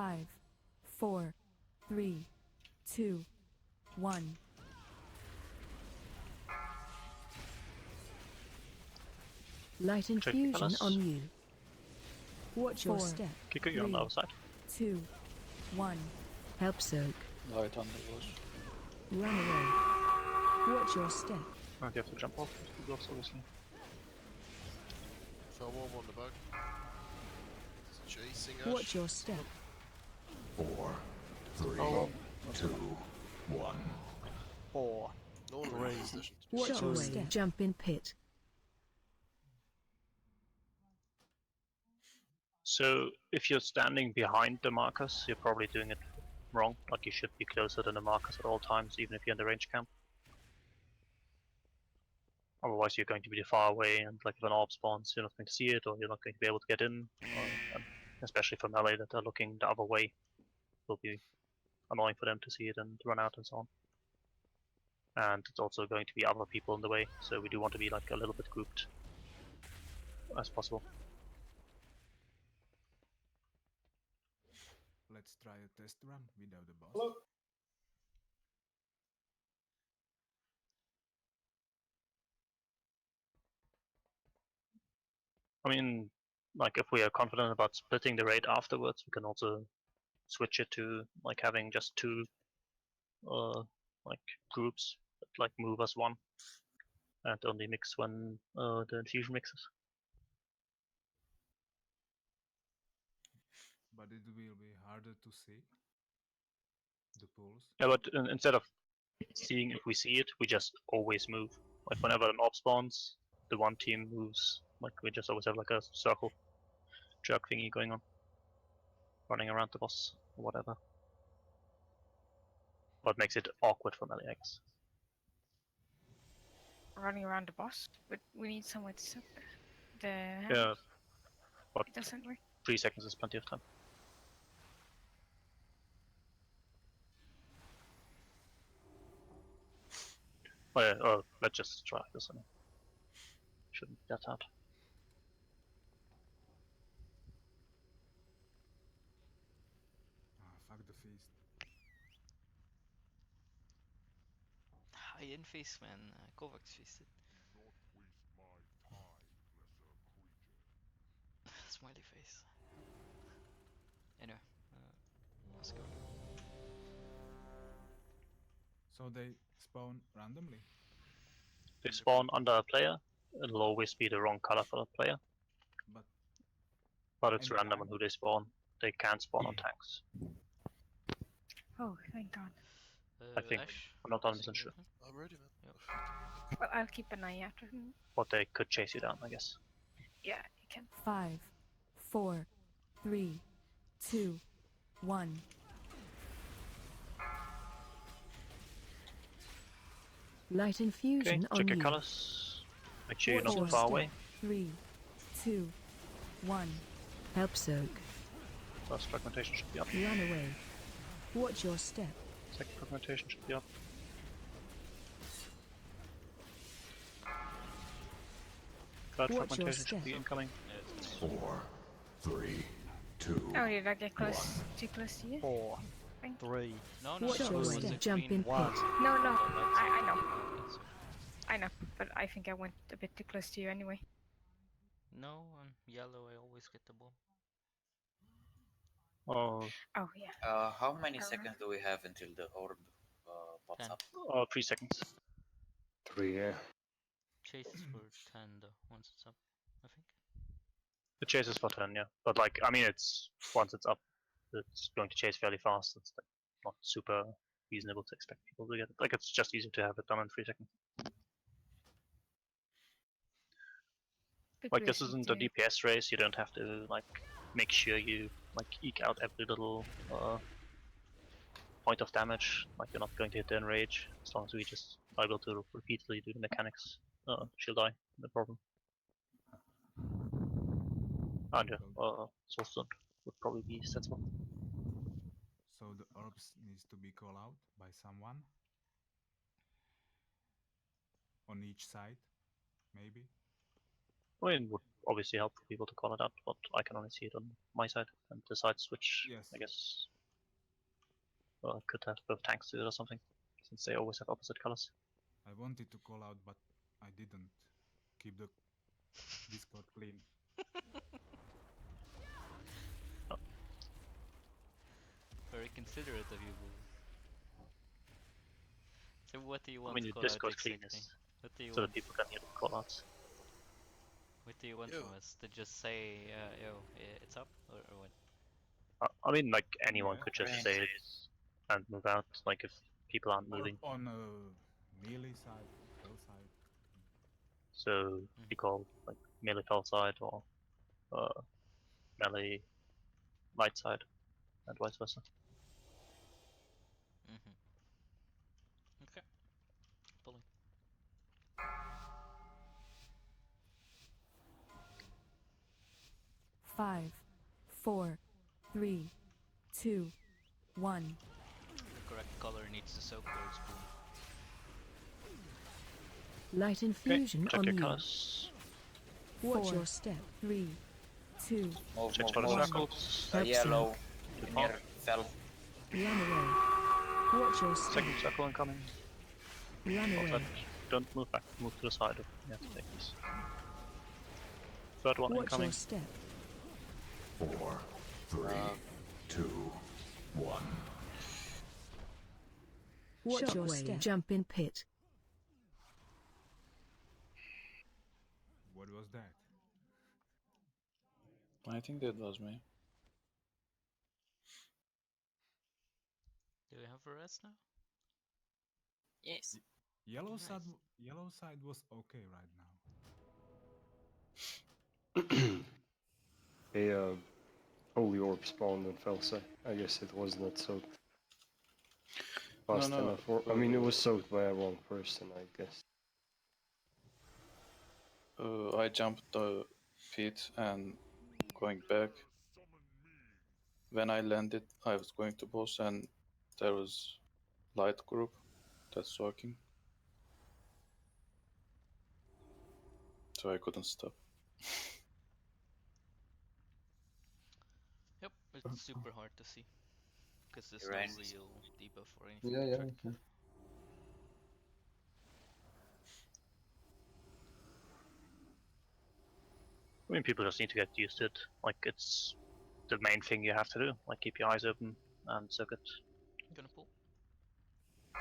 5, 4, 3, 2, 1. Light infusion on you. Watch your step. Kick you on the other side. 2, 1. Help soak. Light on the bush. Run away. Watch your step. And you have to jump off the blocks, obviously. Found one on the back. It's chasing us. Watch your step. 4, 3, 2, 1. 4. No one really pays attention to Watch your step. Jump in pit. So if you're standing behind the markers, you're probably doing it wrong. Like you should be closer than the markers at all times, even if you're in the range camp. Otherwise you're going to be far away, and like if an orb spawns, you're not going to see it, or you're not going to be able to get in. And especially for melee that are looking the other way, it will be annoying for them to see it and run out and so on. And it's also going to be other people in the way, so we do want to be like a little bit grouped as possible. Let's try a test run without the boss. Hello. I mean, like if we are confident about splitting the raid afterwards, we can also switch it to like having just two like groups that like move as one and only mix when the infusion mixes. But it will be harder to see the pools. Yeah, but instead of seeing if we see it, we just always move. Like whenever an orb spawns, the one team moves. Like we just always have like a circle jerk thingy going on, running around the boss or whatever. What makes it awkward for melee, I guess. Running around the boss, but we need somewhere to set the hammer. Yeah, but It doesn't work. 3 seconds is plenty of time. Oh yeah, let's just try this one. Shouldn't be that hard. Ah, fuck the feast. High in face, man. Kovacs feasted. Smiley face. Anyway, let's go. So they spawn randomly? They spawn under a player, it'll always be the wrong color for the player. But it's And random on who they spawn. They can't spawn on tanks. Oh, thank God. I think. Ash, I'm not 100% sure. I'm ready, man. Well, I'll keep an eye out for him. But they could chase you down, I guess. Yeah, you can. 5, 4, 3, 2, 1. Light infusion on check your you. colors. Make sure you're Watch not your too far step. away. 3, 2, 1. Help soak. First fragmentation should be up. Run away. Watch your step. Second fragmentation should be up. Third Watch your fragmentation should step. be incoming. 4, 3, 2. Oh, did I get close? Too close to you? 4, Thank 3. No, no, Watch no, your it was a step. Jump green in One. pit. No, no. Oh, I know. that's- I know. But I think I went a bit too close to you anyway. No, on yellow I always get the bomb. Oh, Oh, yeah. How many I seconds do we have until the orb pops 10. up? 3 seconds. 3, Chases for 10 though, once it's up, I think. The chase is for 10, yeah. But like, I mean, it's once it's up, it's going to chase fairly fast. It's like not super reasonable to expect people to get it. Like, it's just easier to have it done in 3 seconds. Good Like, this reason isn't a to- DPS race. You don't have to like make sure you like eke out every little point of damage. Like, you're not going to hit the enrage. As long as we just are able to repeatedly do the mechanics, she'll die. No problem. And yeah, Soulstone would probably be sensible. So the orbs needs to be called out by someone? On each side, maybe? I mean, would obviously help for people to call it out, but I can only see it on my side and the sides which Yes. I guess could have both tanks to it or something, since they always have opposite colors. I wanted to call out, but I didn't. Keep the Discord clean. Very considerate of you, Boo. So what do you I want mean, to the call Discord out clean exactly? is What do you so want? that people can hear the call outs. What do you want Yo. from us? To just say, yo, it's up, or what? I mean, like anyone Yeah. could just Right. say it and move out. Like if people aren't Or moving, on melee side, fell side. so you call like melee fell side or melee light side, and vice versa. Mm-hmm. Okay. Pulling. Five, four, three, two, one. The correct color needs to soak those, Boom. Light infusion Check on your you. colors. Watch 4. your step. 3, 2, Move, Check move, for the move. circles. Help Yellow. Too Near far. fell. run away. Watch your step. Second circle incoming. Run away. Outside. Don't move back. Move to the side. You have to take this. Third one Watch incoming. your step. 4, 3, 2, 1. Watch your step. Jump in pit. What was that? I think that was me. Do we have a rest now? Yes. Yellow Nice. side. Yellow side was okay right now. A holy orb spawned and fell, so I guess it was not soaked fast No, enough. Or, I mean, it was soaked by a wrong person, I guess. I jumped the pit and going back. When I landed, I was going to boss and there was light group that's working. So I couldn't stop. Yep, it's super hard to see. Because there's You're no right. real debuff or anything to track. Okay. I mean, people just need to get used to it. Like, it's the main thing you have to do. Like, keep your eyes open and soak it, Gonna pull.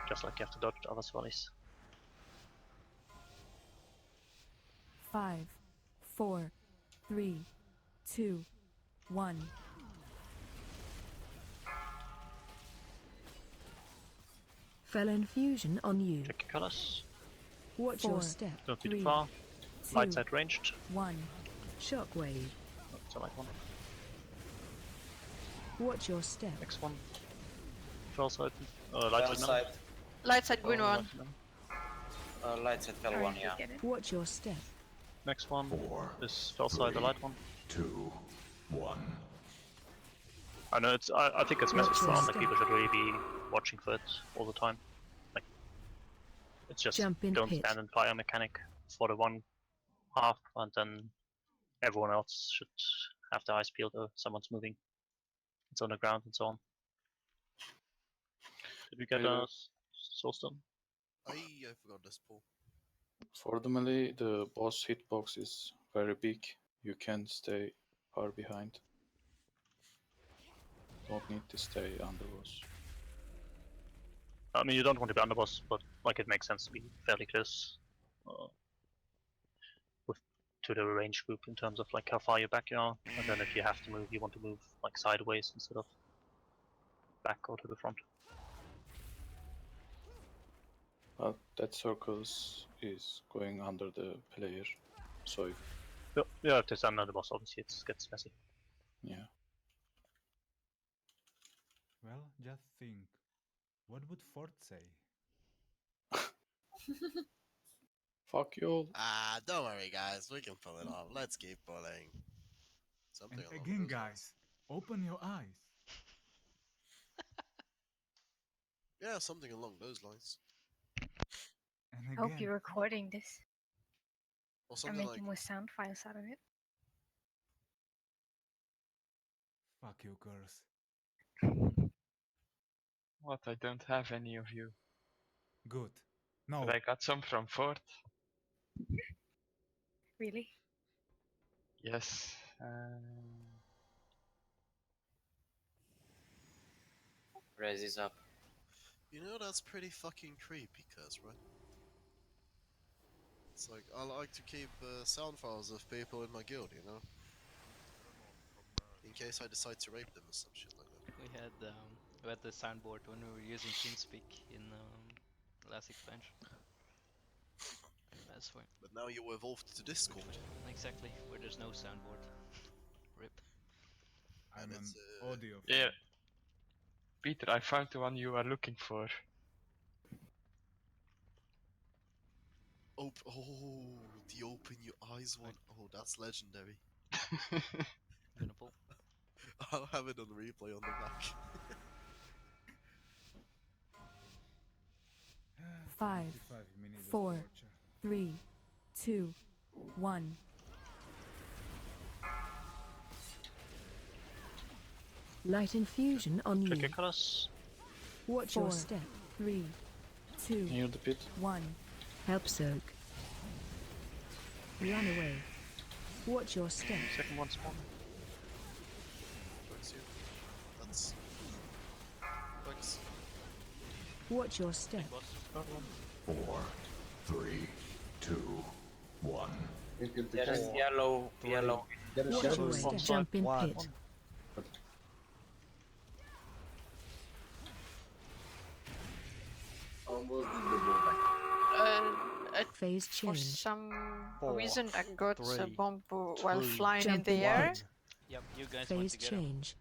just like you have to dodge other swellies. 5, 4, 3, 2, 1. Fell infusion on you. Check your colors. Watch your step. Don't be 3, too far. 2, Light side ranged. 1. Shockwave. That's the light one. Watch your step. Next one. Fell side. Light Fell side. side. Light side green one. Light side fell Trying one, to yeah. get it. Watch your step. Next one 4, is fell side, the 3, light one. 2, 1. I know it's. I think it's messy Watch your around. Like step. people should really be watching for it all the time. Like it's just Jump in don't pit. stand and fire mechanic for the one half, and then everyone else should have the eyes peeled. Or someone's moving. It's on the ground and so on. Did we get a soulstone? I forgot this pool. For the melee, the boss hitbox is very big. You can stay far behind. Don't need to stay under boss. I mean, you don't want to be underboss, but like it makes sense to be fairly close with to the range group in terms of like how far back you are, and then if you have to move, you want to move like sideways instead of back or to the front. But that circles is going under the player, so if, Yeah, if there's another boss, obviously it gets messy. yeah. Well, just think. What would Fort say? Fuck you all. Ah, don't worry, guys. We can pull it off. Let's keep pulling. Something And along again, those lines. guys, open your eyes. Yeah, something along those lines. And I hope again, you're recording this Or and something making like more sound files out of it. Fuck you, curse. What? I don't have any of you. Good. No. But I got some from Fort. Really? Yes. Res is up. You know, that's pretty fucking creepy, cuz, right? It's like, I like to keep sound files of people in my guild, you know? In case I decide to rape them or some shit like that. We had the soundboard when we were using TeamSpeak in last expansion. That's fine. But now you evolved to Discord. Exactly, where there's no soundboard. Rip. I'm And an it's, audio. Yeah. Peter, I found the one you are looking for. oh, the open your eyes one. Oh, that's legendary. Gonna pull. I'll have it on replay on the back. 5, 45 minutes of 4, torture. 3, 2, 1. Light infusion on Check you. your colors. Watch your 4, step. 3, 2, Near the pit. 1. Help soak. Run away. Watch your step. Second one spawn. Thanks you. That's... Thanks. Watch your step. Boss. Third one. 4, 3, 2, 1. There is yellow. Watch your step. Jump in pit. Phase For change. some 4, reason, I got a 3, bomb while 2, flying in Jump the in air. pit. Yep, you guys went Phase together. change.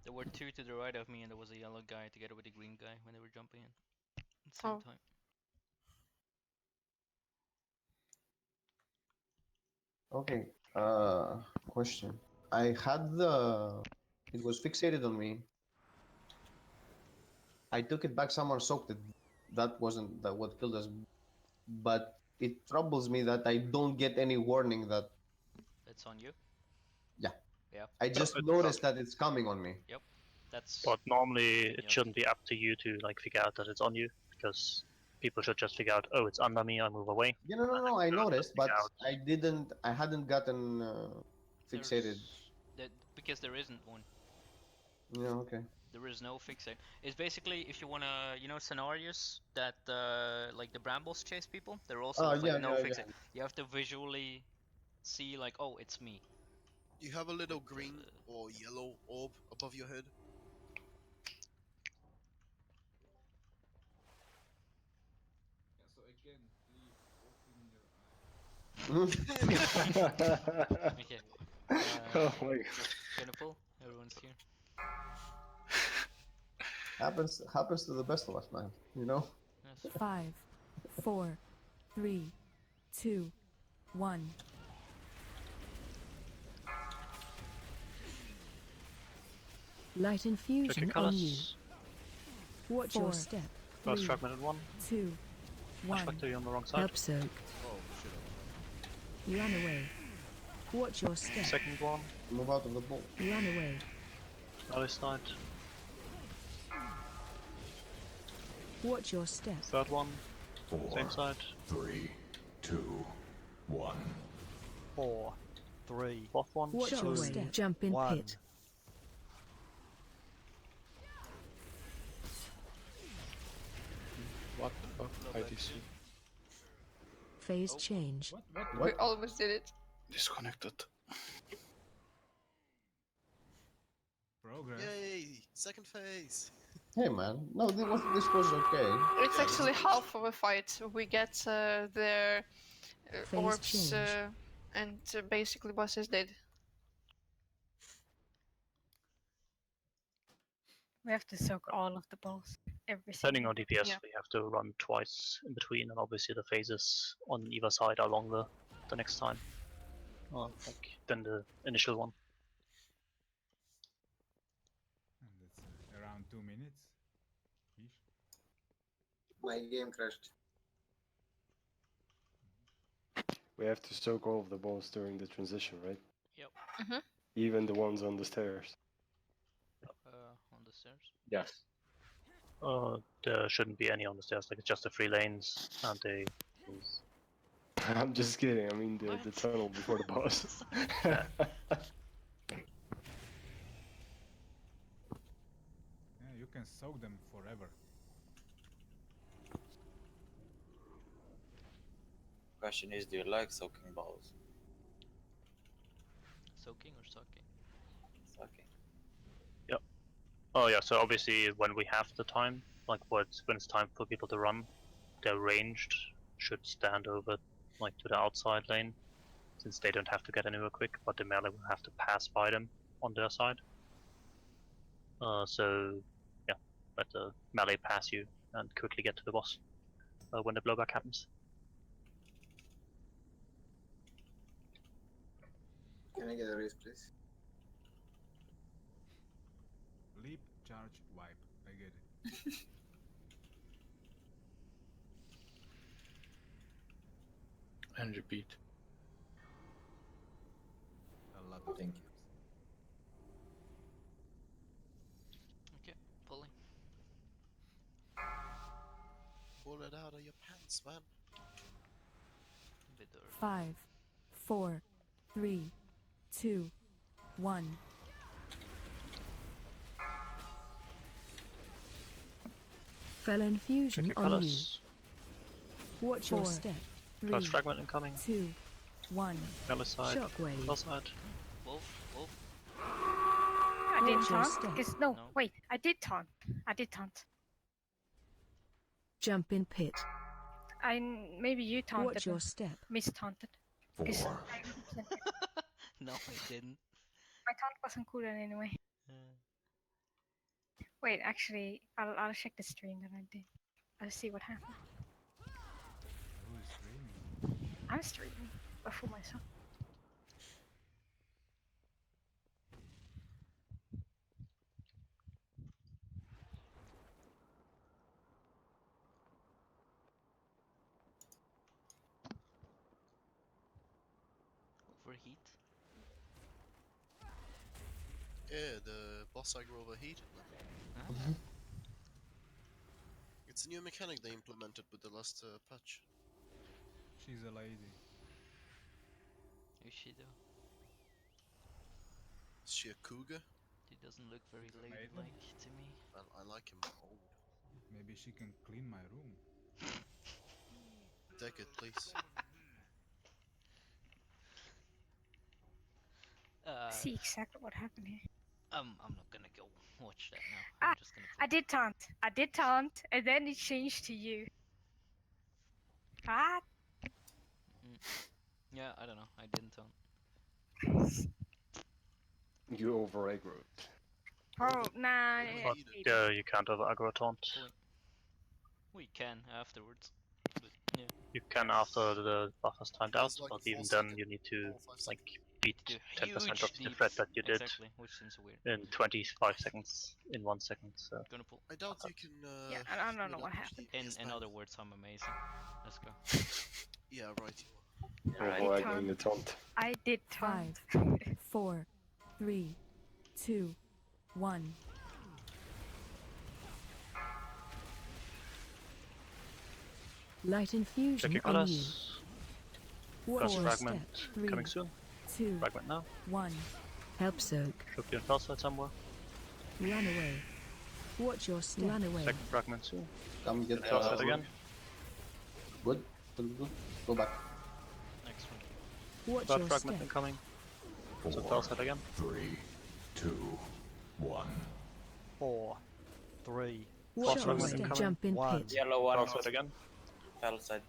There were 2 to the right of me, and there was a yellow guy together with a green guy when they were jumping in at the same Oh. time. Okay, question. I had it was fixated on me. I took it back, someone soaked it. That wasn't what killed us. But it troubles me that I don't get any warning that, That's on you. yeah. Yeah. I just it's noticed that it's coming on me. Yep. That's But normally it Yep. shouldn't be up to you to like figure out that it's on you, because people should just figure out, oh, it's under me, I move away. Yeah, no, I noticed, but I hadn't gotten fixated. because there isn't one. Yeah, okay. There is no fixate. It's basically if you wanna, scenarios that like the brambles chase people. They're also like no fixate. You have to visually see like, oh, it's me. You have a little green or yellow orb above your head. Yeah, so again, please open your eyes. Okay. Oh my Gonna pull. Everyone's here. Happens to the best of us, man. You know. Yes. 5, 4, 3, 2, 1. Light Check your infusion on you. colors. Watch 4, your step. First 3, fragmented one. 2, 1. Factory on the wrong side. Help soak. Oh, shit. Run away. Watch your step. Second one. Move out of the ball. Run away. Other side. Watch your step. Third one. 4, Same side. 3, 2, 1. 4, 3, Fourth one. Watch your 2, step. Jump in 1. pit. What the fuck? IDC. Phase change. We almost did it. Disconnected. Progress. Yay! Second phase! Hey man, no, this was okay. It's actually half of a fight. We get their Phase orbs change. and basically boss is dead. We have to soak all of the balls. Depending on DPS, Yeah. we have to run twice in between, and obviously the phases on either side are longer the next time. Than the initial one. And it's around 2 minutes. Ish. My game crashed. We have to soak all of the balls during the transition, right? Yep. Mhm. Even the ones on the stairs. stairs? Yes. There shouldn't be any on the stairs. Like it's just the 3 lanes, and they. I'm just kidding. I mean the What? tunnel before the boss. Yeah. Yeah, you can soak them forever. Question is, do you like soaking balls? Soaking or sucking? Sucking. Yep. Oh yeah. So obviously, when we have the time, like when it's time for people to run, their ranged should stand over, like to the outside lane, since they don't have to get anywhere quick, but the melee will have to pass by them on their side. So yeah, let the melee pass you and quickly get to the boss when the blowback happens. Can I get a raise, please? Leap, charge, wipe. I get it. And repeat. A lot of Thank times. Okay, pulling. Pull it out of your pants, man. A bit early. 5, 4, 3, 2, 1. Fell infusion Check your on you. colors. Watch your 4, step. 3, Close fragment incoming. 2, 1. Melee side. Shockwave. Well side. Wolf, wolf. I didn't Watch your taunt. step. Because no, No. wait, I did taunt. I did taunt. Jump in pit. Maybe you taunted. Watch your and step. Mistaunted. 4. No, I didn't. My taunt wasn't cool anyway. Wait, actually, I'll check the stream that I did. I'll see what happened. Who is streaming? I'm streaming, but for myself. Overheat. Yeah, the boss aggro overheated, man. Ah. It's a new mechanic they implemented with the last patch. She's a lady. Who's she though? Is she a cougar? He doesn't look very It's a maiden. ladylike to me. Well, I like him old. Maybe she can clean my room. Deck it, please. See exactly what happened here. I'm not gonna go watch that now. I'm just gonna play. I did taunt. I did taunt, and then it changed to you. Ah, Yeah, I don't know. I didn't taunt. You over aggroed. oh, nah. But you can't over aggro taunt. We can afterwards. But yeah. You can after the buffer's timed out, It's like but 4 even then second, you need to 4 or 5 like seconds. beat Do 10% huge of the deep- threat that you did Exactly, which seems weird. in 25 seconds in 1 second. So Gonna pull. I doubt you can. Yeah, I don't know do what that happened. DPS In bang. other words, I'm amazing. Let's go. Yeah, right. Over aggroing the taunt. I did 5, taunt. 4, 3, 2, 1. Light check infusion your on you. colors. Watch First your fragment step. 3, coming soon. 2, Fragment now. 1. Help soak. Should be on fell side somewhere. Run away. Watch your step. Run away. Second fragment soon. Come get Fell side again. Good. Good, good. Go back. Next one. Watch Third your fragment step. incoming. So 4, fell side again. 3, 2, 1. 4, 3, Watch your fragment step. incoming. Jump in 1. pit. Yellow one. Fell side again. Fell side.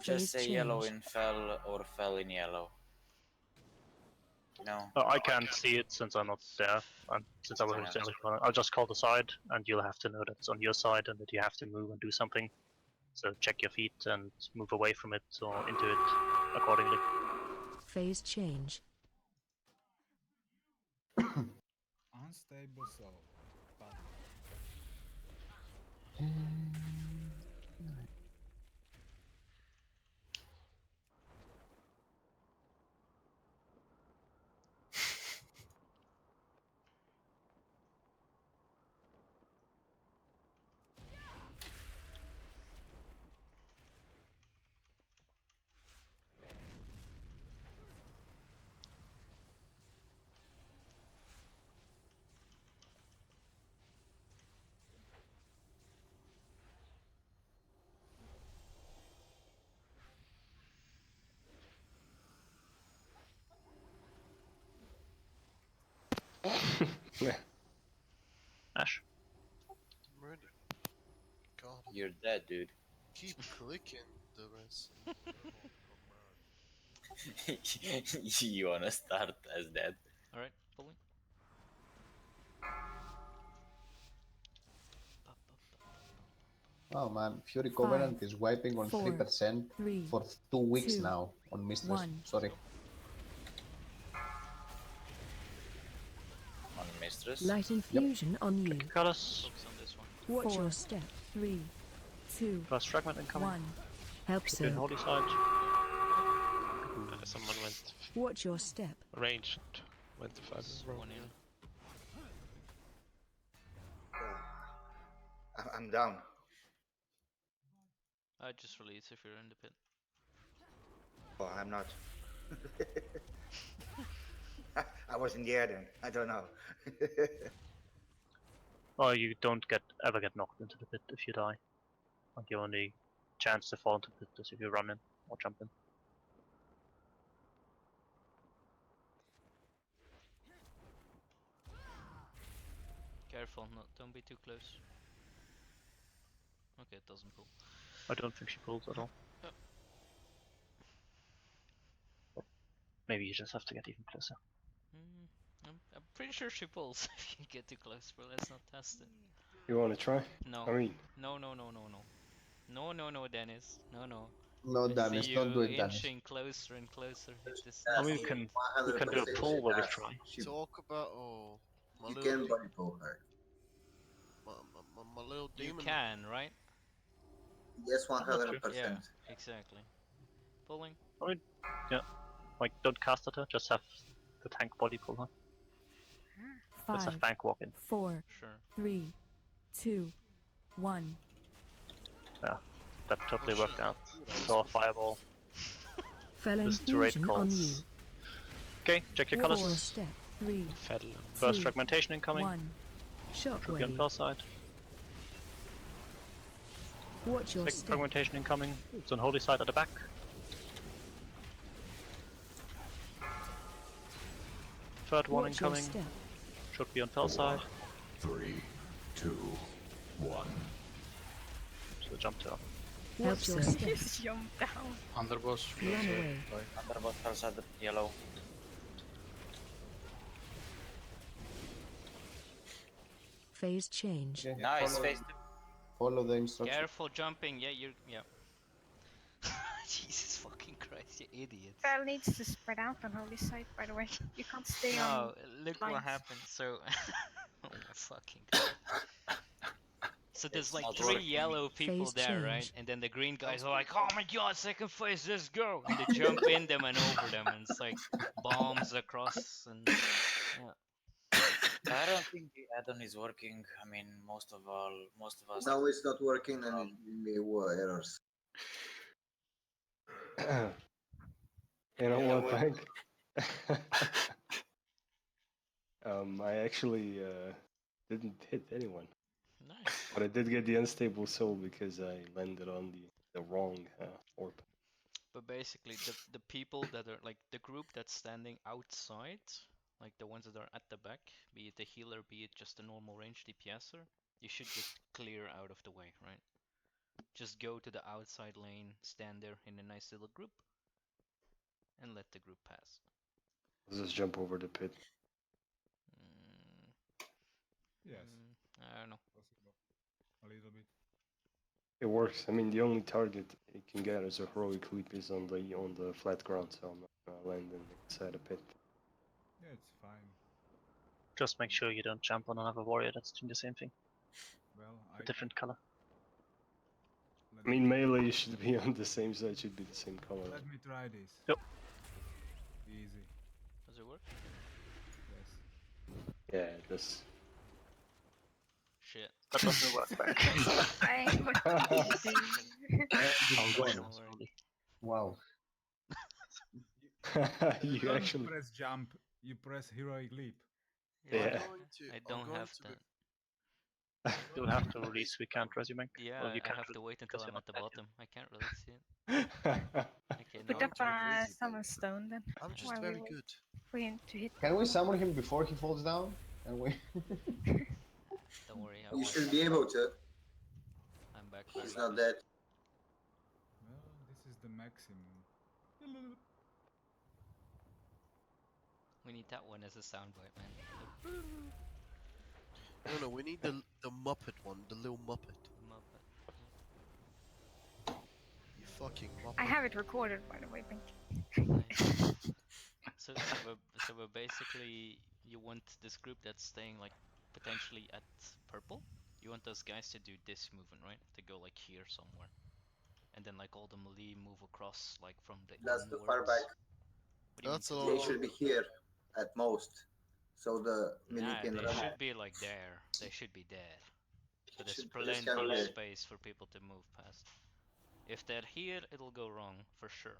Phase Just say yellow change. in fell or fell in yellow. No. I can't see it since I'm not there, and since I was Yeah. generally running, I'll just call the side, and you'll have to know that it's on your side and that you have to move and do something. So check your feet and move away from it or into it accordingly. Phase change. Unstable soul. Bad. Yeah. Ash. I'm ready. God. You're dead, dude. Keep clicking the rest. You wanna start as dead? Alright, pulling. Oh man, Fury Covenant is wiping on 3% for 2 weeks now on Mistress. Sorry. On Mistress? Light infusion on you. Colors. Focus on this one. Watch your step. 3, 2, First fragment incoming. 1. Help Should be in so. holy side. Someone went Watch your step. ranged. Went to 5 One in. I'm down. I just release if you're in the pit. Oh, I'm not. I was in the air then. I don't know. Or you don't ever get knocked into the pit if you die. Like your only chance to fall into the pit is if you run in or jump in. Careful, don't be too close. Okay, it doesn't pull. I don't think she pulls at all. Oh. But maybe you just have to get even closer. I'm pretty sure she pulls if you get too close, but let's not test it. You want to try? No. I mean, No, Dennis. No. No, I Dennis, see don't you do it, Dennis. inching closer and closer. This I mean, we can do a pull where we try. Talk about my You little can body pull her. my little you demon. can, right? Yes, 100%. Yeah, exactly. Pulling. I mean, yeah. Like, don't cast at her, just have the tank body pull her. Just have 5, tank walk in. 4, Sure. 3, 2, 1. Yeah, that totally worked out. So a fireball. Fell Just to raid infusion on you. calls. Okay, check your Watch your colors. step. 3, First 2, fragmentation incoming. 1. Should be on Shockwave. fell side. Watch your Second step. fragmentation incoming. It's on holy side at the back. Third one Watch your incoming. step. Should be on fell side. 3, 2, 1. So jump to her. Help your step. Just jump down. Underboss. Run away. Underboss fell at the yellow. Phase change. Okay, Nice, follow, face follow the instructions. Careful jumping. Yeah. Jesus fucking Christ, you idiot. Fel needs to spread out on holy side, by the way. You can't stay on. No, look what lines. happened. So, oh my fucking God. So there's It's like not 3 working. yellow people Phase there, right? change. And then the green guys are like, oh my God, second phase, let's go! And they jump in them and over them, and it's like bombs across, and yeah. I don't think the add-on is working. I mean, most of us. Now it's not working and it gave me errors. you know what, Bank? I actually didn't hit anyone. Nice. But I did get the unstable soul because I landed on the wrong orb. But basically, the people that are like the group that's standing outside, like the ones that are at the back, be it the healer, be it just a normal range DPSer, you should just clear out of the way, right? Just go to the outside lane, stand there in a nice little group, and let the group pass. Let's just jump over the pit. Yes. I don't know. Possible. A little bit. It works. I mean, the only target you can get as a heroic leap is on the flat ground, so I'm not gonna land inside a pit. Yeah, it's fine. Just make sure you don't jump on another warrior that's doing the same thing. Well, A different color. I mean, melee should be on the same side, should be the same color. Let me try this. Yep. Easy. Does it work? Yes. Yeah, it does. Shit. That doesn't work back. Wow. You don't actually press jump, you press heroic leap. Yeah. I don't have that. You'll have to release, we can't resume. Yeah, Well, you I can't have to wait until because I'm you're at the not bottom. I can't release it. Okay, Put no. up summon stone then. I'm just while we very wait. good. for him to hit. Can we summon him before he falls down? And we. Don't worry, You should be able to. I'm back very He's not fast. dead. Well, this is the maximum. We need that one as a soundbite, man. No, we need the Muppet one, the little Muppet. Muppet. You fucking Muppet. I have it recorded, by the way, Pink. Nice. So we're basically, you want this group that's staying like potentially at purple. You want those guys to do this movement, right? To go like here somewhere, and then like all the melee move across like from the That's too inwards. far back. What do you That's a mean? lot. They should be here at most. So the melee Nah, can they run. should be like there. They should be there. So there's Should plenty just come of here. space for people to move past. If they're here, it'll go wrong for sure.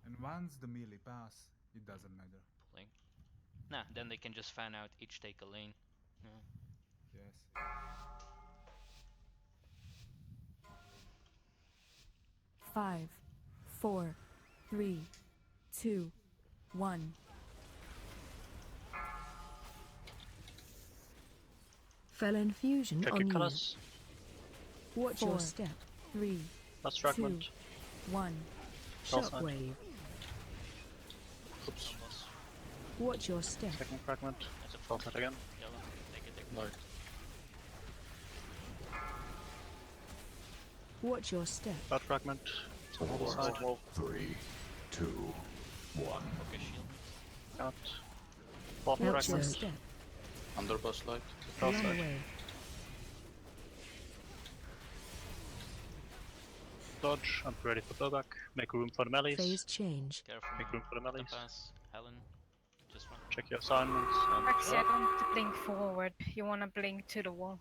And once the melee pass, it doesn't matter. Pulling. Nah, then they can just fan out, each take a lane. Yeah. Yes. 5, 4, 3, 2, 1. Felon fusion Check on your you. colors. Watch 4, your step. 3, Last 2, fragment. 1. Cross side. Shockwave. Oops. Watch your step. Second fragment. Fall side again. Yellow. Take it. Light. Watch your step. Third fragment. So hold side. 3, 2, 1. Okay, shield. Out. Fourth Watch your fragment. step. Underbus light. Cross Run side. away. Dodge. I'm ready for blowback. Make room for the melees. Phase change. Careful. Make room for the The melees. pass. Helen. Just run. Check your assignments. And Actually, I don't want to blink forward. You want to blink to the wall.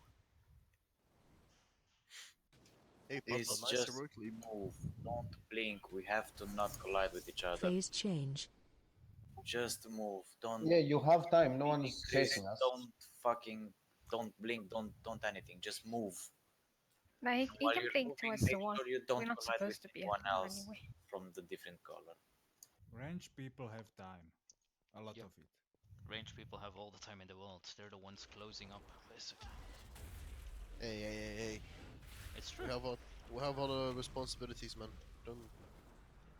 Hey, Please Papa, nice just heroically. move. Don't blink. We have to not collide with each other. Phase change. Just move. Don't. Yeah, you have time. No be one's crazy. chasing us. Don't blink. Don't anything. Just move. No, he While can you're blink moving, towards the make wall. sure you We're don't not collide with supposed to be anyone else anyway. from the different color. Range people have time. A lot Yep. of it. Range people have all the time in the world. They're the ones closing up, basically. Hey. It's true. We have other responsibilities, man. Don't.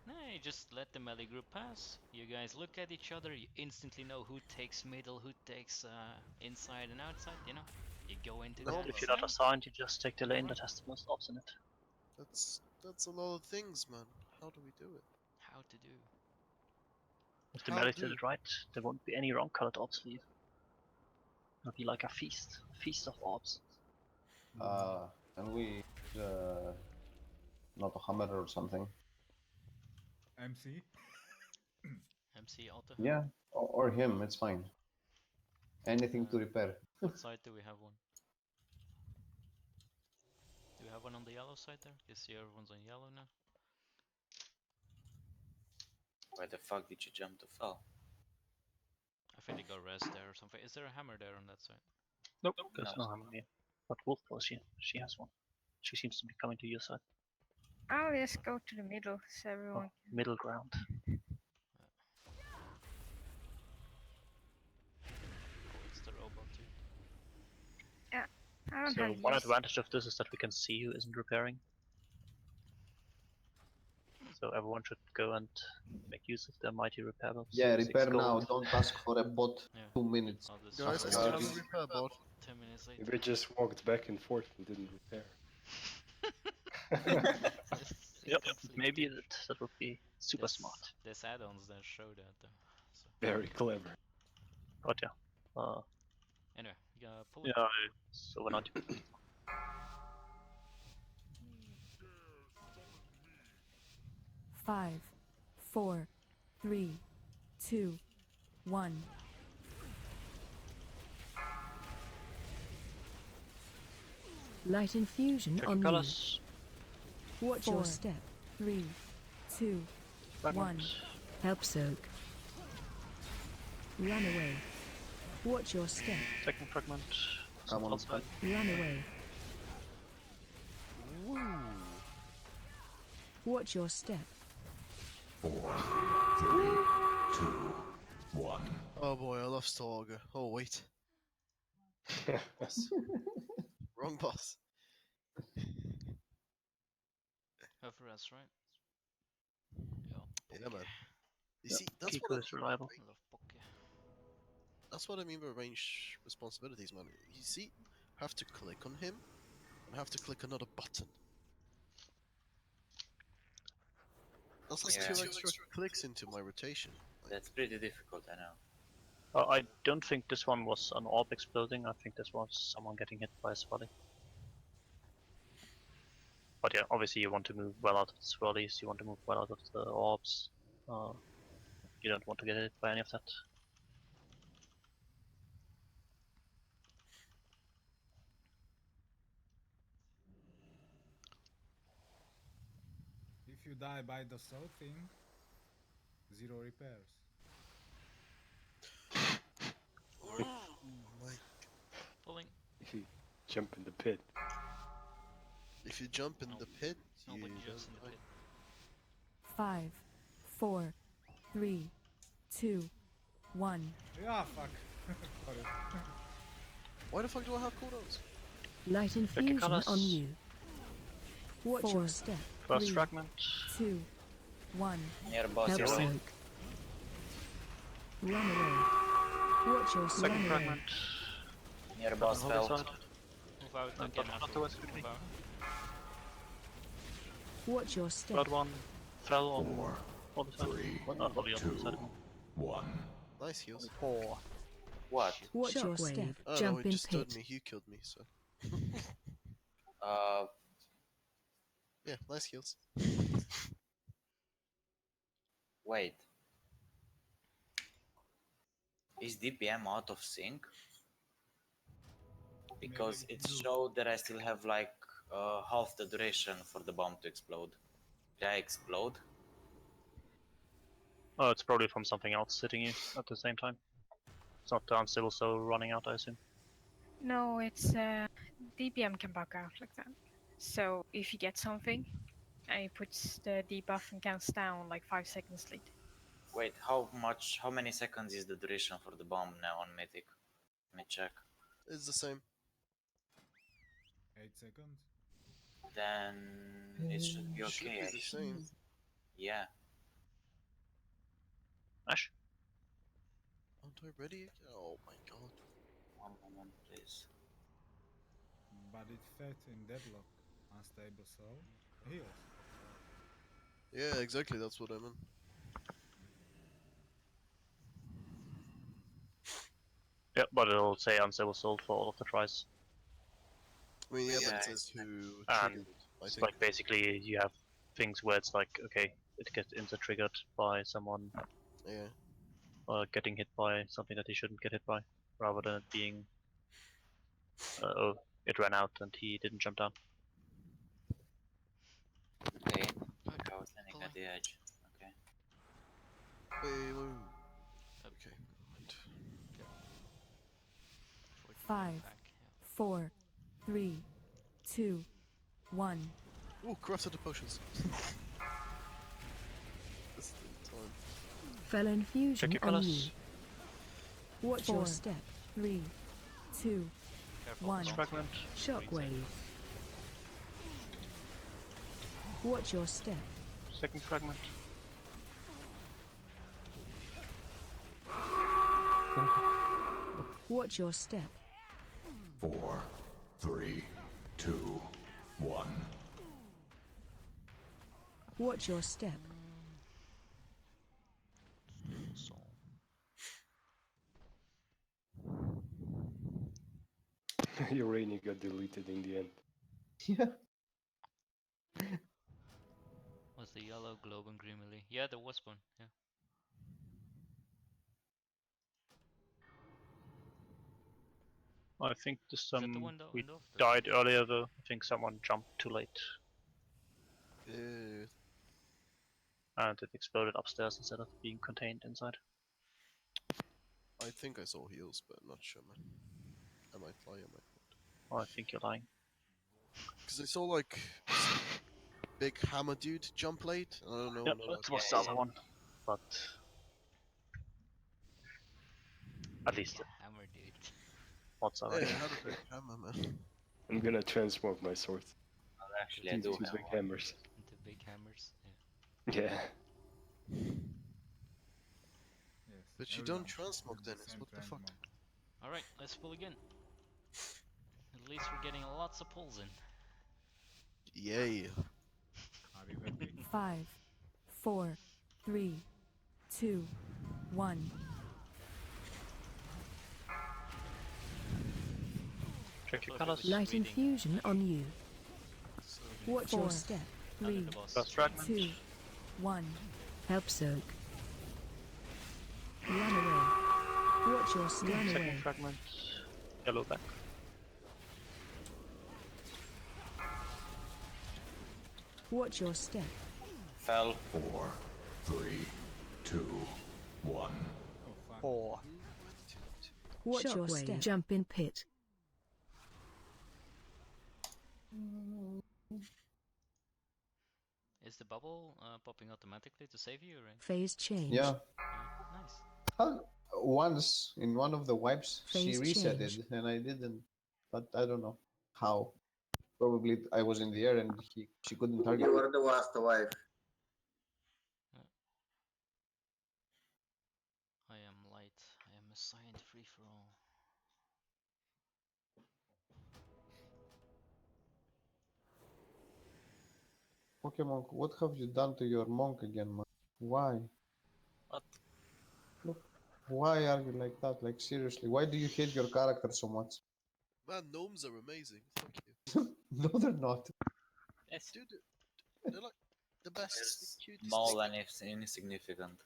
Nah, you just let the melee group pass. You guys look at each other. You instantly know who takes middle, who takes inside and outside. You know, you go into No, that. if you're not assigned, you just take the lane that has the most ops in it. That's a lot of things, man. How do we do it? How to do? If the How melee do- did it right, there won't be any wrong colored ops for you. It'll be like a feast of ops. Can we not a hammer or something? MC? MC auto. Yeah, or him. It's fine. Anything to repair. What side do we have one? Do we have one on the yellow side there? You see everyone's on yellow now. Why the fuck did you jump to fall? I think they got res there or something. Is there a hammer there on that side? Nope, there's no hammer here. But Wolf does, she has one. She seems to be coming to your side. I'll just go to the middle so everyone. Middle ground. Oh, it's the robot too. Yeah, I don't So have one use. advantage of this is that we can see who isn't repairing. So everyone should go and make use of their mighty repair buffs. Yeah, 6 repair now. gold. Don't ask for a bot. Yeah. 2 minutes. I'll just Guys, I After still that. have a repair bot. 10 minutes later. Maybe I just walked back and forth and didn't repair. Yep, maybe that would be super smart. There's add-ons that show that though. So. Very clever. But yeah. Anyway, you gotta pull it. Yeah, so we're not. 5, 4, 3, 2, 1. Light infusion Check on your you. colors. Watch your step. 3, 2, 1. Fragments. Help soak. Run away. Watch your step. Second fragment. Come on, Outside. Run away. Watch your step. 4, 3, 2, 1. Oh boy, I love Starga. Oh wait. Boss. Wrong boss. FRS, right? Yeah, man. You Yeah, see, that's Kiko what is reliable. that's what I mean by range responsibilities, man. You see, have to click on him and have to click another button. That's like Yeah. two extra clicks into my rotation. That's pretty difficult, I know. I don't think this one was an orb exploding. I think this was someone getting hit by a swirly. But yeah, obviously you want to move well out of the swirlies. You want to move well out of the orbs. You don't want to get hit by any of that. If you die by the soul thing, 0 repairs. Pulling. If you jump in the pit. If you jump in the pit, you Nobody jumps in the don't pit. 5, 4, 3, 2, 1. Yeah, fuck. Sorry. Why the fuck do I have cooldowns? Light infusion colors. on you. Watch 4, your step. First 3, fragment. 2, 1. Near boss Help yellow. soak. Run away. Watch your step. Second fragment. Near boss Holy fell. side. Move out And again not afterwards. towards quickly. Move out. Watch your step. Third one fell on 4, holy side. 3, Holy on 2, side. 1. Nice heals. 4. What? Watch your step. I don't know, Jump he in just stunned pit. me, he killed me, so. Uh, Yeah, nice heals. wait. Is DPM out of sync? Because it showed that I still have like half the duration for the bomb to explode. Did I explode? Oh, it's probably from something else hitting you at the same time. It's not the unstable soul running out, I assume. No, it's DPM can bug out like that. So if you get something, and it puts the debuff and counts down like 5 seconds late. Wait, how many seconds is the duration for the bomb now on Mythic? Let me check. It's the same. 8 seconds. Then it should be okay. Should be the actually. same. Yeah. Ash? Aren't I ready? Oh my god. One moment, please. But it fed in deadlock. Unstable soul. Heals. Yeah, exactly, that's what I meant. Yeah, but it'll say unstable soul for all of the tries. I mean, yeah, but Yeah, it says who And triggered it, I it's think. like basically you have things where it's like, okay, it gets triggered by someone Yeah. getting hit by something that he shouldn't get hit by, rather than it being, oh, it ran out and he didn't jump down. Okay. I was landing at the edge. Okay. Wait. Okay. 5, 4, 3, 2, 1. Oh, crafted the potions. This is the time. Fell infusion Check your on colors. you. Watch your step. 3, 2, Careful, 1. don't Fragment. Shockwave. Watch your step. Second fragment. Watch your step. 4, 3, 2, 1. Watch your step. Soul. Urania got deleted in the end. Yeah. Was the yellow glowing dreamily? Yeah, there was one. Yeah. I think this that the window we window? died earlier though. I think someone jumped too late Yeah. and it exploded upstairs instead of being contained inside. I think I saw heals, but not sure, man. I might lie, I might not. I think you're lying. Because I saw like big hammer dude jump late? I don't know. Yep, no, that was the other one. But at least Big hammer, dude. what's Yeah, alright. I had a big hammer, man. I'm gonna transform my sword. Well, actually, I do These have big one. hammers. Into big hammers. Yeah. Yeah. Yes. But you everyone don't should transmog, use the Dennis. same What the fuck? transmog. Alright, let's pull again. At least we're getting lots of pulls in. Yay. Are we ready? 5, 4, 3, 2, 1. Check your colors. Light infusion on you. Watch 4, your step. 3, First fragment. 2, 1. Help soak. Run away. Watch your step. Run Second away. fragment. Yellow back. Watch your step. Fell. 4, 3, 2, 1. 4. Watch your step. Jump in pit. Is the bubble popping automatically to save you, right? Phase change. Yeah. Nice. Once in one of the wipes, she Phase reset change. it, and I didn't. But I don't know how. Probably I was in the air and she couldn't target You me. were the last wife. I am light. I am assigned free for all. Pokemon, what have you done to your monk again, man? Why? What? Look, why are you like that? Like seriously, why do you hate your character so much? Man, gnomes are amazing. Fuck you. No, they're not. Yes. Dude, they're like the best, They're the cutest small thing. and insignificant.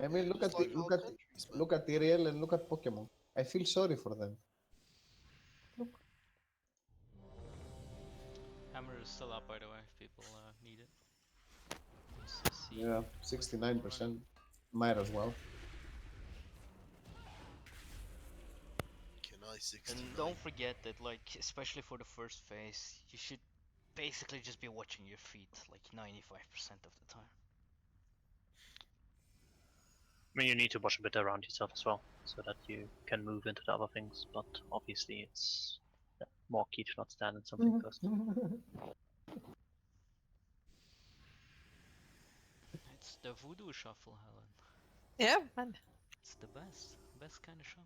I mean, Yeah, look just at like our countries, man. look at Iriel and look at Pokemon. I feel sorry for them. Hammer is still up, by the way, if people need it. CC. Yeah, 69%. Might as well. Can I 69? And don't forget that, like, especially for the first phase, you should basically just be watching your feet, like 95% of the time. I mean, you need to watch a bit around yourself as well, so that you can move into the other things, but obviously it's more key to not stand in something first. It's the voodoo shuffle, Helen. Yeah, man. It's the best kind of shuffle.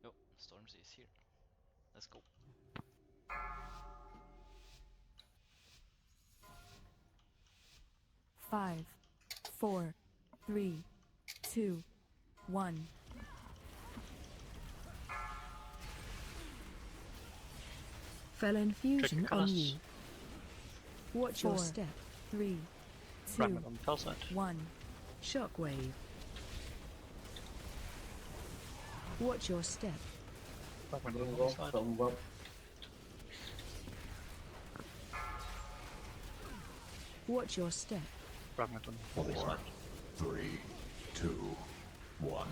Oh, Stormzy is here. Let's go. Five, 4, 3, 2, 1. Fell infusion on you. Watch your step. 3, 2, Fragment on the fell side. 1. Shockwave. Watch your step. Fragment on There you the go. side. Thumb up. Watch your step. Fragment on the holy 4, side. 3, 2, 1.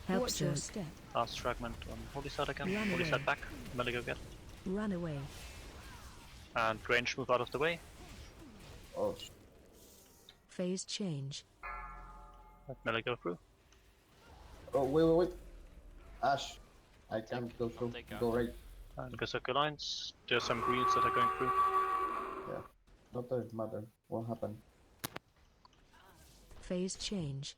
Help Watch your your step. Last fragment on holy side again. Run Holy away. side back. Melee go get. Run away. And range move out of the way. Oh. Phase change. Let melee go through. Oh, wait. Ash. I can't go through. Go right. And go circle lines. There's some greens that are going through. Yeah. Not that it matters. What happened? Phase change.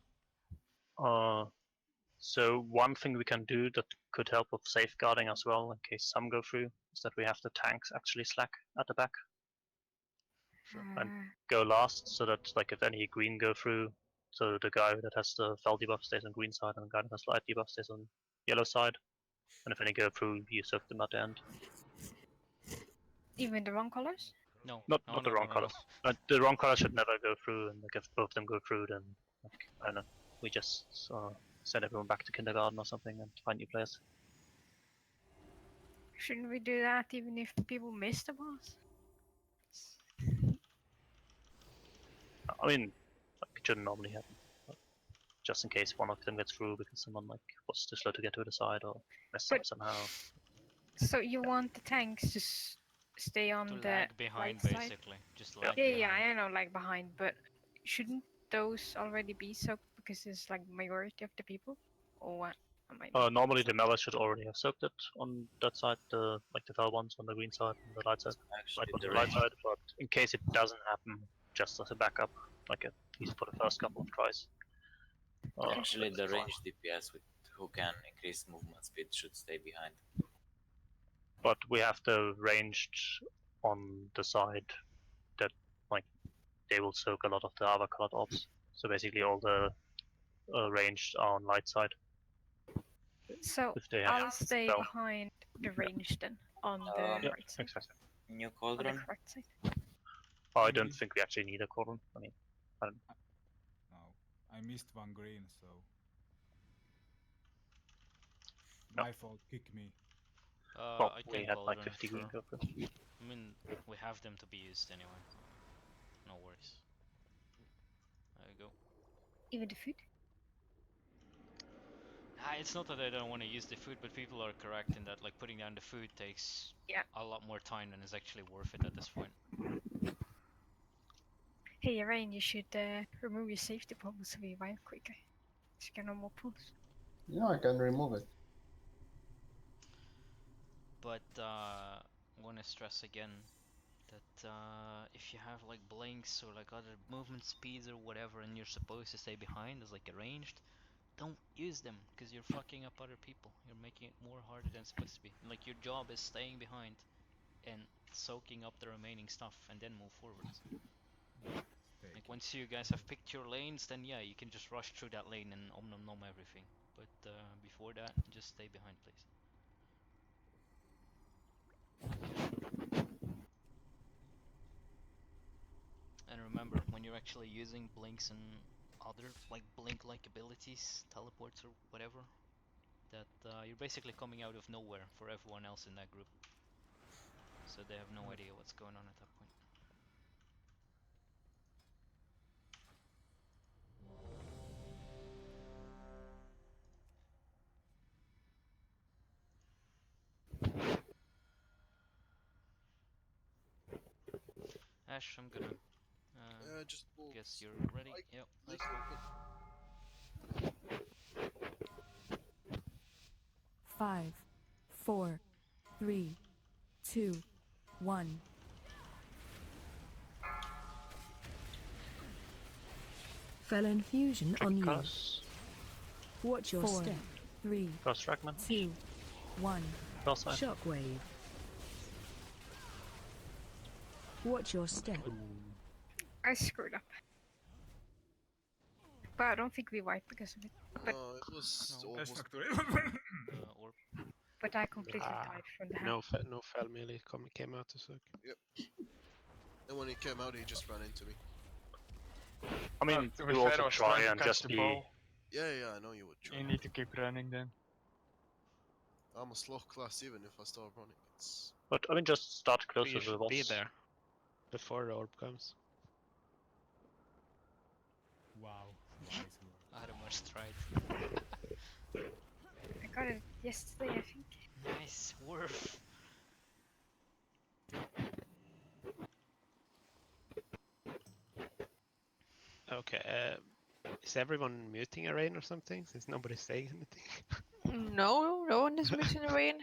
So one thing we can do that could help with safeguarding as well, in case some go through, is that we have the tanks actually slack at the back. And go last, so that like if any green go through, so the guy that has the fell debuff stays on green side, and the guy that has light debuff stays on yellow side. And if any go through, you soak them at the end. Even the wrong colors? No. Not the wrong colors. The wrong colors should never go through, and like if both of them go through, then like, I don't know. We just send everyone back to kindergarten or something and find new players. Shouldn't we do that even if people miss the boss? I mean, like, it shouldn't normally happen. But just in case one of them gets through because someone like was too slow to get to the side or messed But- up somehow. So you want the tanks to stay on To the lag behind, right side? basically. Just lag Yeah, behind. yeah, I know, like behind, but shouldn't those already be soaked because it's like majority of the people, or what? Am I Normally the Mela should already have soaked it on that side, the like the fell ones on the green side and the light side, Actually, on the the light range. side. But in case it doesn't happen, just as a backup, like at least for the first couple of tries. Actually, that's the fine. range DPS with who can increase movement speed should stay behind. But we have the ranged on the side that like they will soak a lot of the other colored orbs. So basically all the ranged are on light side. So If they have I'll stay spell. behind the range then on the Yeah, right side, exactly. New on the cauldron. correct side. I don't think we actually need a cauldron. I mean, I don't. No, I missed one green, so No. my fault. Kick me. Well, I we can had like cauldron, 50 green sure. go. I mean, we have them to be used anyway. No worries. There you go. Even the food? It's not that I don't want to use the food, but people are correct in that like putting down the food takes a lot more time than is actually worth it at this point. Hey, Rain, you should remove your safety bubbles so we revive quicker. So you can no more pulls. Yeah, I can remove it. But I want to stress again that if you have like blinks or like other movement speeds or whatever and you're supposed to stay behind as like arranged, don't use them because you're fucking up other people. You're making it more harder than it's supposed to be. And, like your job is staying behind and soaking up the remaining stuff and then move forwards. Like once you guys have picked your lanes, then yeah, you can just rush through that lane and nom everything. But before that, just stay behind, please. And remember, when you're actually using blinks and other like blink-like abilities, teleports or whatever, that you're basically coming out of nowhere for everyone else in that group. So they have no idea what's going on at that point. Ash, I'm gonna just guess you're ready. Yep, let's go. 5, 4, 3, 2, 1. Fell infusion on you. Curse. Watch your 4, step. 3, Curse fragment. 2, 1. Curse side. Shockwave. Watch your step. I screwed up. But I don't think we wiped because of it. But, No, it was almost. but I completely died from the No, hand. no fell melee came out to suck. Yep. And when he came out, he just ran into me. I mean, to be you fair, also I was try trying to and catch just the be. ball. Yeah, I know you would try. You need to keep running then. I'm a slow class even if I start running. It's. But I mean, just start closer You to the should boss. be there before the orb comes. Wow, wise word. Adamar tried. I got it yesterday, I think. Nice, worth. Okay, is everyone muting a rain or something? Since nobody's saying anything. No, no one is muting Rain.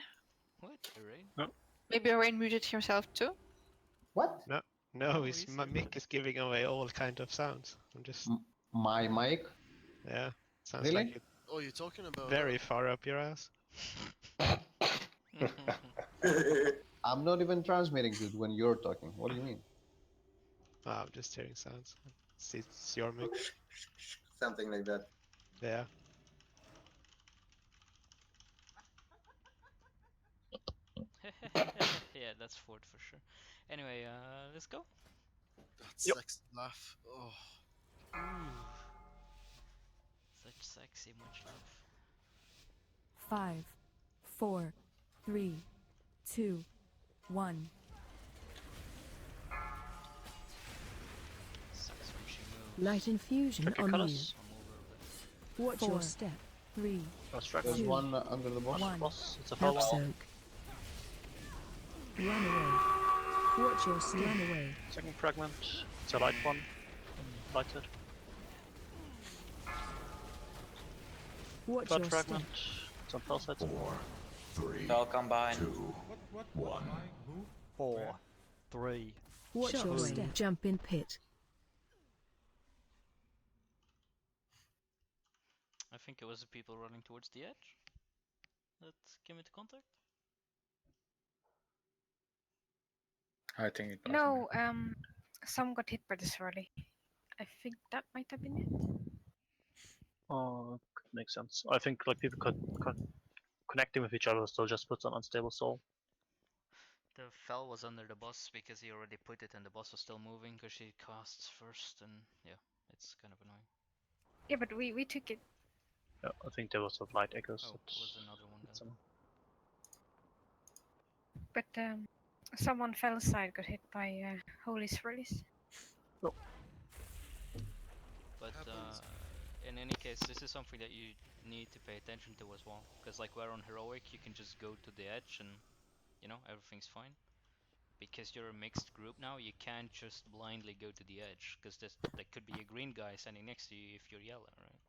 What? Rain? No. Maybe Rain muted himself too. What? No, his mic is giving away all kind of sounds. I'm just. My mic? Yeah, sounds Really? like it. Oh, you're talking about. Very far up your ass. I'm not even transmitting, dude, when you're talking. What do you mean? Oh, I'm just hearing sounds. It's your mic. Something like that. Yeah. Yeah, that's Ford for sure. Anyway, let's go. That sexy laugh. Oh. Ooh. Such sexy, much love. 5, 4, 3, 2, 1. Sucks when she moves. Light infusion Tricky on you. colors. I'll move a little bit. Watch your step. 3. First frag. There's 2, one under the boss. 1. Boss. It's a Help follow. soak. Run away. Watch your step. Run away. Second fragment. It's a light one. Lighted. Watch Third your fragment. step. It's on fell side. 4, 3, All combine. 2, What? 1. Why? Who? 4, 3. Watch your Shockwave. step. Jump in pit. I think it was the people running towards the edge that came into contact. I think it was. No, some got hit by this early. I think that might have been it. Oh, could make sense. I think like people could connecting with each other still just puts an unstable soul. The fell was under the boss because he already put it and the boss was still moving because she casts first and yeah, it's kind of annoying. Yeah, but we took it. Yeah, I think there was a light echoes. Oh, it was another one then. But someone fell side got hit by Holy's release. Oh. But in any case, this is something that you need to pay attention to as well. Because like we're on heroic, you can just go to the edge and you know everything's fine. Because you're a mixed group now, you can't just blindly go to the edge. Because there could be a green guy standing next to you if you're yellow, right?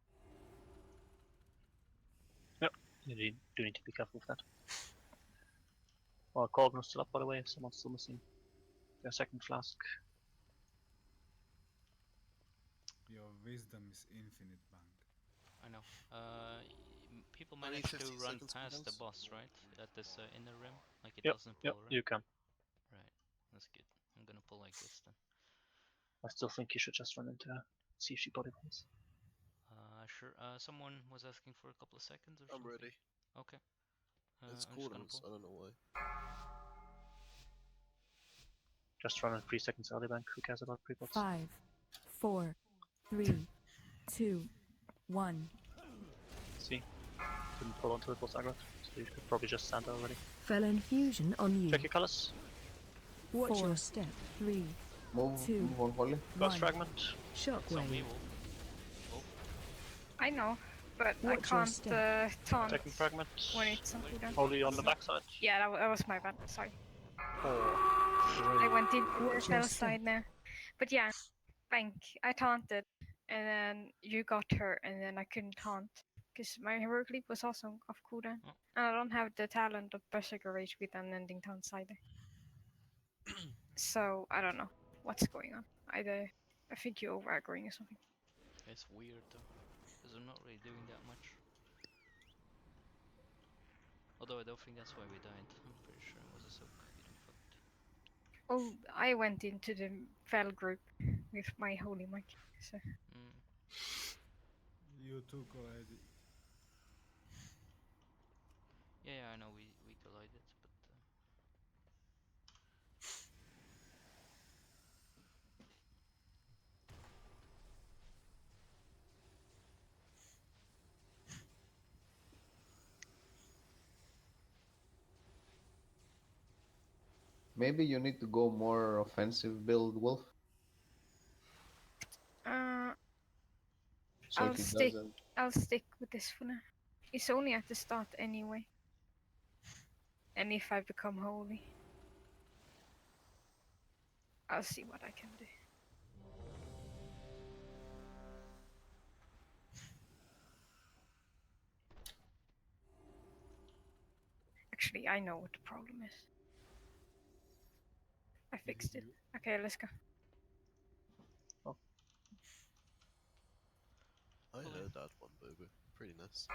Yep, you do need to be careful with that. Well, Cauldron's still up by the way, someone's still missing their second flask. Your wisdom is infinite, Bang. I know. People I need manage to 15 run seconds, past the please. boss, right? At this inner rim, like it Yep, doesn't yep, pull, right? you can. Right, that's good. I'm gonna pull like this then. I still think you should just run into her, see if she body rolls. Sure. Someone was asking for a couple of seconds or I'm something. ready. Okay. It's I'm just gonna Cordons, pull. I don't know why. Just run in 3 seconds early bank, who cares about pre-pots? 5, 4, 3, 2, 1. See? Didn't pull onto it, was aggro, so you could probably just stand there already. Fell infusion on you. Check your colors. Watch your step. 3, Move 2, on, Holly. First 1. fragment. Shockwave. I know, but Watch your I can't step. taunt Second fragment. when it's on cooldown. Holy on the backside. Yeah, that was my bad. Sorry. 4, 3. I went in Watch the your fell side now. But yeah, Bank, I taunted, and then you got her, and then I couldn't taunt. Because my heroic leap was also off cooldown. And I don't have the talent of Berserker Rage with unending taunts either. So, I don't know what's going on. I think you're over-aggroing or something. It's weird though, because I'm not really doing that much. Although I don't think that's why we died. I'm pretty sure it was a soak getting fucked. Oh, I went into the fell group with my holy mic, so... You took already. Yeah, I know we collided, but... Maybe you need to go more offensive build, Wolf. So I'll he stick. doesn't. I'll stick with this for now. It's only at the start anyway. And if I become holy, I'll see what I can do. Actually, I know what the problem is. I fixed it. Okay, let's go. I heard that one, baby. Pretty nice.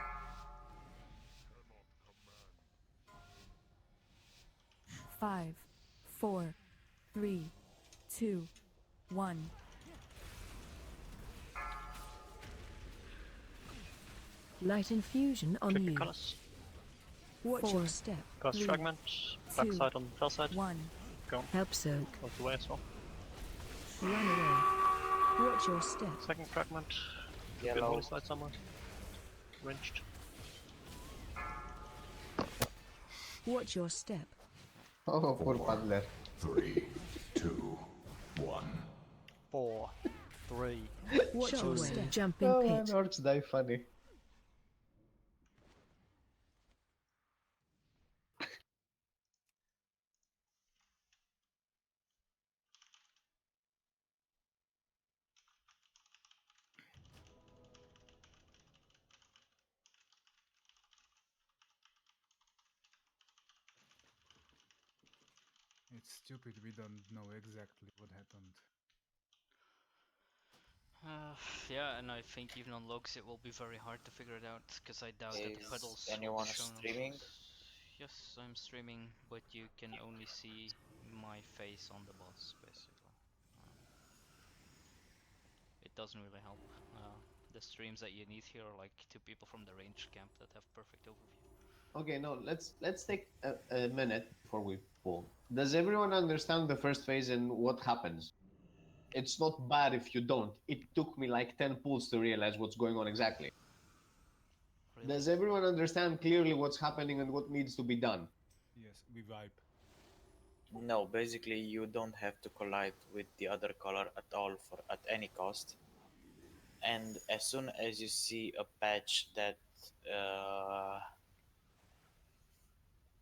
Five, 4, 3, 2, 1. Light infusion on Check your you. colors. Watch 4. your step. First 3, fragment. 2, Backside on the fell side. 1. Go. Help soak. Out the way as well. Run away. Watch your step. Second fragment. Yellow. Good holy side somewhere. Wrenched. Watch your step. Oh, poor paddler. 3, 2, 1. 4, 3. Watch your step. Jump in Oh pit. man, orcs die funny. It's stupid we don't know exactly what happened. Yeah, and I think even on logs it will be very hard to figure it out, because I doubt that the Is puddles will anyone be shown streaming? on logs. Yes, I'm streaming, but you can only see my face on the boss, basically. It doesn't really help. The streams that you need here are like 2 people from the range camp that have perfect overview. Okay, no, let's take a minute before we pull. Does everyone understand the first phase and what happens? It's not bad if you don't. It took me like 10 pulls to realize what's going on exactly. Really? Does everyone understand clearly what's happening and what needs to be done? Yes, we wipe. No, basically you don't have to collide with the other color at all at any cost. And as soon as you see a patch that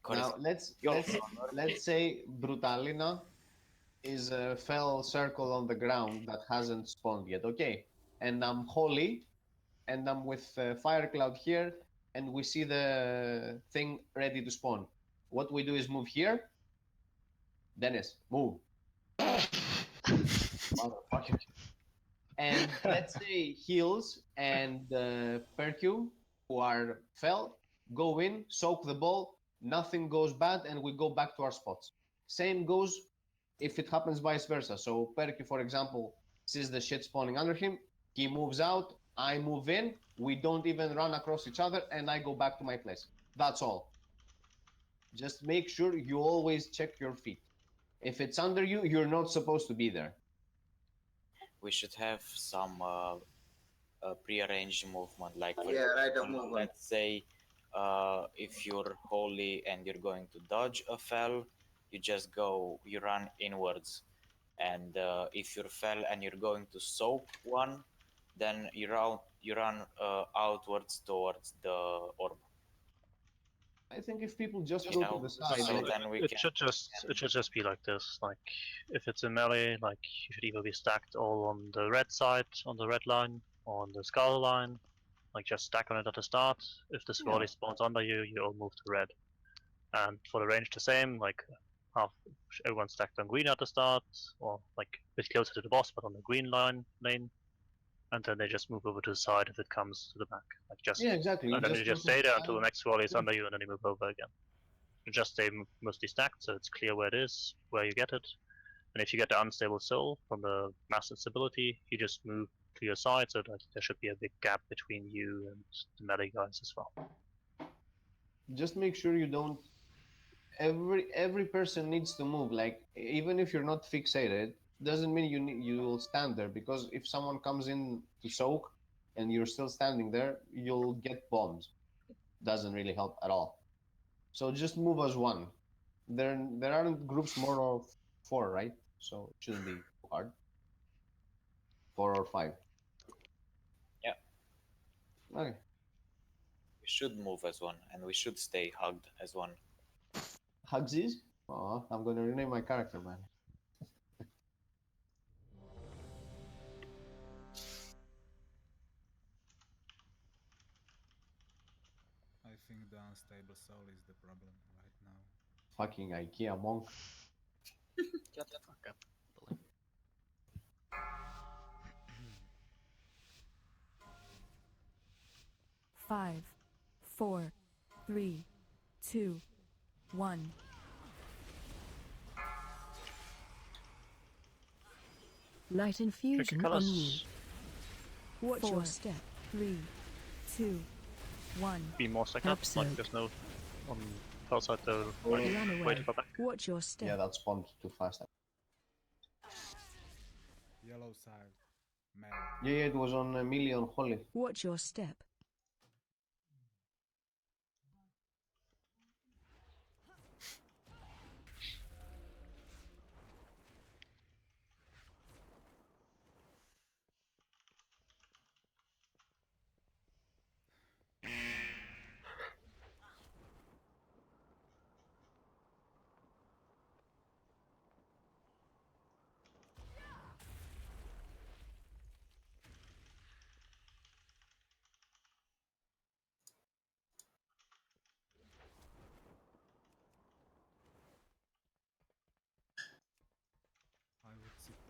Now let's say Brutalina is a fell circle on the ground that hasn't spawned yet. Okay, and I'm Holy, and I'm with Fire Cloud here, and we see the thing ready to spawn. What we do is move here. Dennis, move. Motherfucker. And let's say Heals and Percu, who are fell, go in, soak the ball, nothing goes bad, and we go back to our spots. Same goes if it happens vice versa. So Percu, for example, sees the shit spawning under him, he moves out, I move in, we don't even run across each other, and I go back to my place. That's all. Just make sure you always check your feet. If it's under you, you're not supposed to be there. we should have some prearranged movement. Like for right of example, movement. let's say if you're holy and you're going to dodge a fell, you run inwards. And if you're fell and you're going to soak one, then you run outwards towards the orb. I think if people just You go to know, the side, so like, then we It can. should just be like this. Like if it's a melee, like you should either be stacked all on the red side, on the red line, or on the skull line. Like just stack on it at the start. If the swirly spawns under you, you all move to red. And for the range, the same. Like half everyone stacked on green at the start, or like a bit closer to the boss, but on the green lane. And then they just move over to the side if it comes to the back. Like just, yeah, exactly. and then you just go to stay the there until the side. next swirly is under you, and then you move over again. You just stay mostly stacked, so it's clear where it is, where you get it. And if you get the unstable soul from the mass instability, you just move to your side, so that there should be a big gap between you and the melee guys as well. Just make sure you don't. Every person needs to move. Like even if you're not fixated, doesn't mean you will stand there, because if someone comes in to soak and you're still standing there, you'll get bombs. Doesn't really help at all. So just move as one. There aren't groups more of 4, right? So it shouldn't be too hard. 4 or 5. Yeah. Okay. We should move as one, and we should stay hugged as one. Hugsies? Oh, I'm gonna rename my character, man. I think the unstable soul is the problem right now. Fucking IKEA monk. Shut the fuck up. Five, 4, 3, 2, 1. Light infusion on you. Watch your step. 3, 2, 1. Be more second. Like there's no on fell side though. Like, wait for back. Watch your step. Yeah, that spawned too fast. Yellow side. Man. Yeah, it was on a million holy. Watch your step.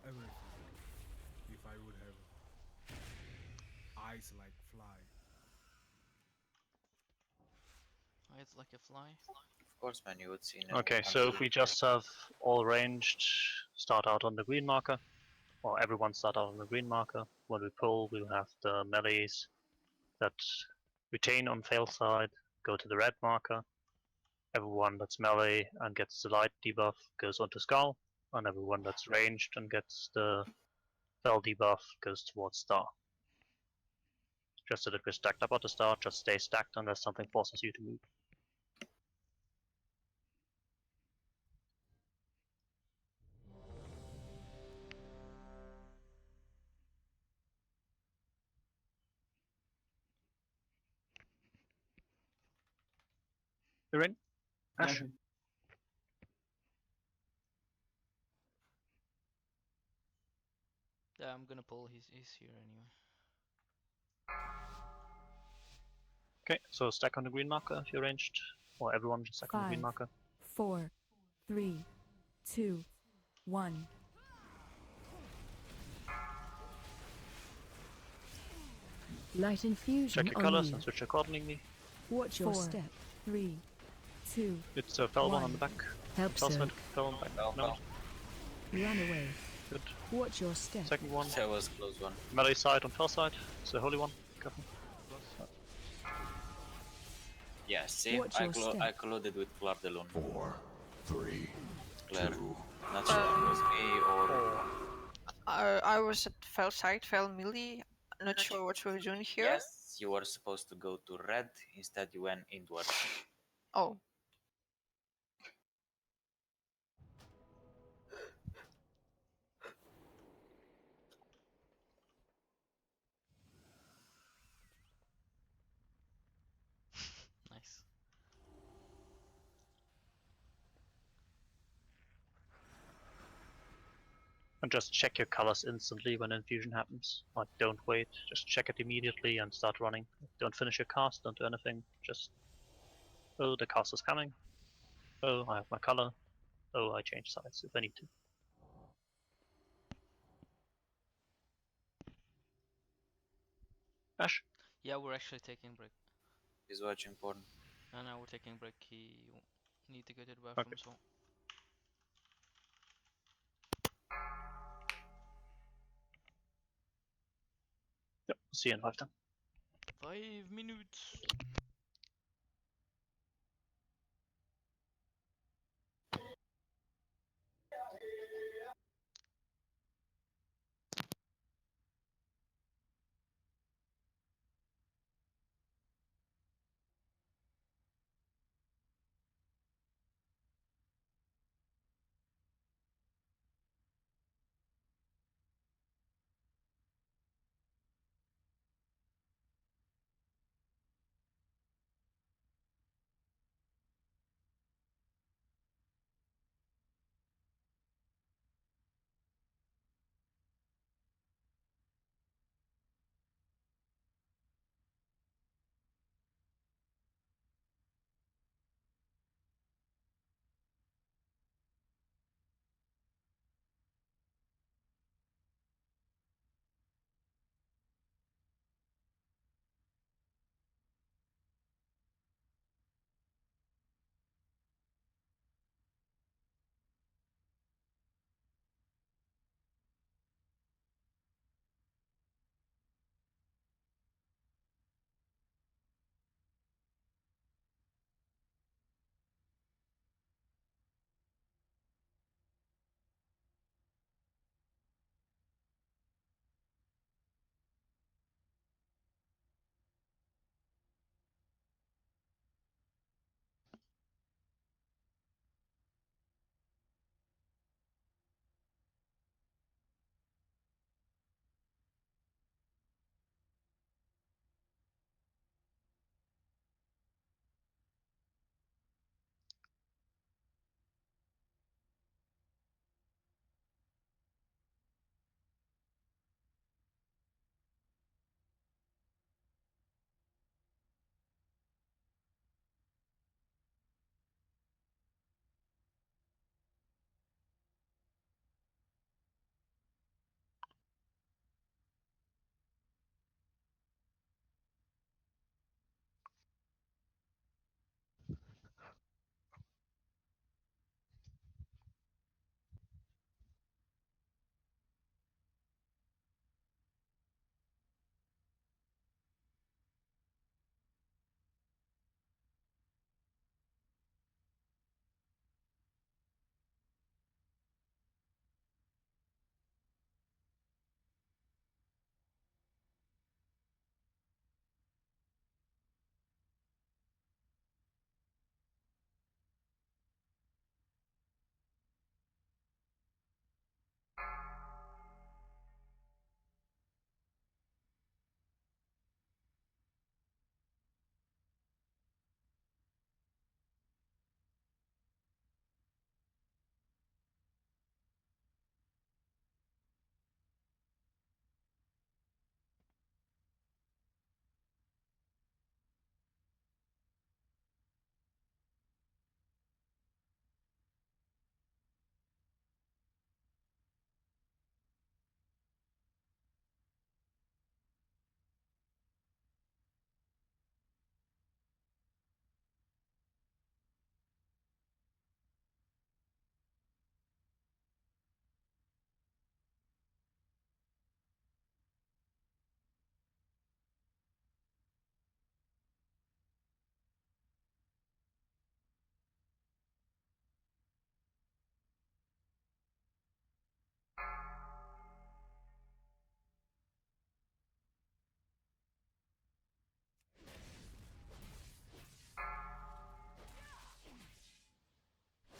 everything. If I would have eyes like fly. Eyes like a fly. Of course, man, you would see. Okay, so if we just have all ranged start out on the green marker, or everyone start out on the green marker, when we pull, we'll have the melees that retain on fail side go to the red marker. Everyone that's melee and gets the light debuff goes onto skull, and everyone that's ranged and gets the fell debuff goes towards star. Just so that we're stacked up at the start, just stay stacked unless something forces you to move. You're in? Ash? Yeah, I'm gonna pull. He's here anyway. Okay, so stack on the green marker if you're ranged, or everyone just stack on the green 5, marker. 4, 3, 2, 1. Light infusion Check your on colors you. and switch accordingly. Watch your step. 3, 2. It's a fell one on the back. Help Fell side, soak. fell on the back. No. Run away. Good. Watch your step. Second one. That was close one. Melee side on fell side. It's the holy one. Careful. Yeah, see, Watch your step. I colluded with Claire de Lune. 4, 3, Claire. 2. Not sure if it was me or. I was at fell side, fell melee. Not sure what we were doing here. Yes, you were supposed to go to red. Instead, you went inwards. Oh. Nice. And just check your colors instantly when infusion happens. Like, don't wait. Just check it immediately and start running. Don't finish your cast. Don't do anything. Just, oh, the cast is coming. Oh, I have my color. Oh, I change sides if I need to. Ash? Yeah, we're actually taking break. He's watching porn. And now we're taking break. He need to go to the bathroom, so. Yep, see you in 5 then. 5 minutes.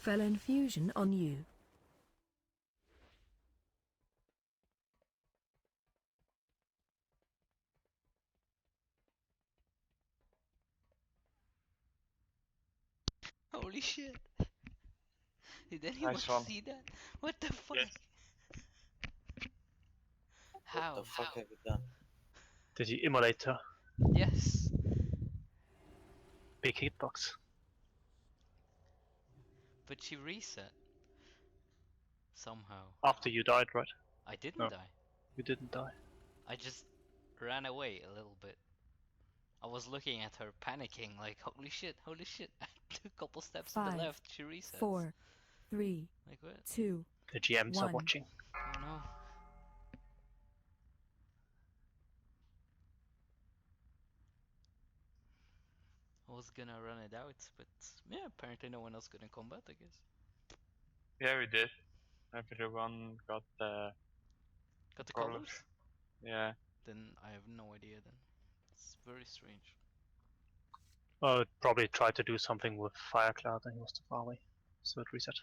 Fell infusion on you. Holy shit! Did anyone Nice one. see that? What the fuck? Yes. How? What the fuck have you done? Did you immolate her? Yes. Big hitbox. But she reset. Somehow. After you died, right? I didn't No. die. You didn't die. I just ran away a little bit. I was looking at her panicking like, holy shit, holy shit. I took a couple steps to the 5, left, she resets. 4, 3, Like what? 2, The GMs are 1. watching. Oh no. I was gonna run it out, but yeah, apparently no one else got in combat, I guess. Yeah, we did. Everyone got the colors? Yeah. Then I have no idea then. It's very strange. It probably tried to do something with Firecloud and he was too far away. So it reset.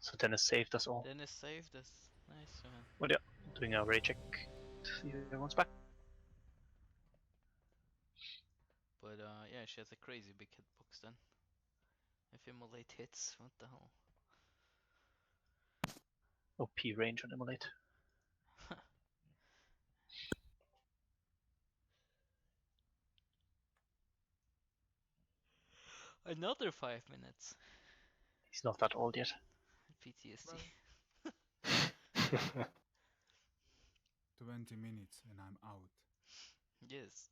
So Dennis saved us all. Dennis saved us. Nice man. Well, yeah, doing a raid check to see if everyone's back. But yeah, she has a crazy big hitbox then. If immolate hits, what the hell? OP range on immolate. Another 5 minutes. He's not that old yet. PTSD. 20 minutes and I'm out. Yes.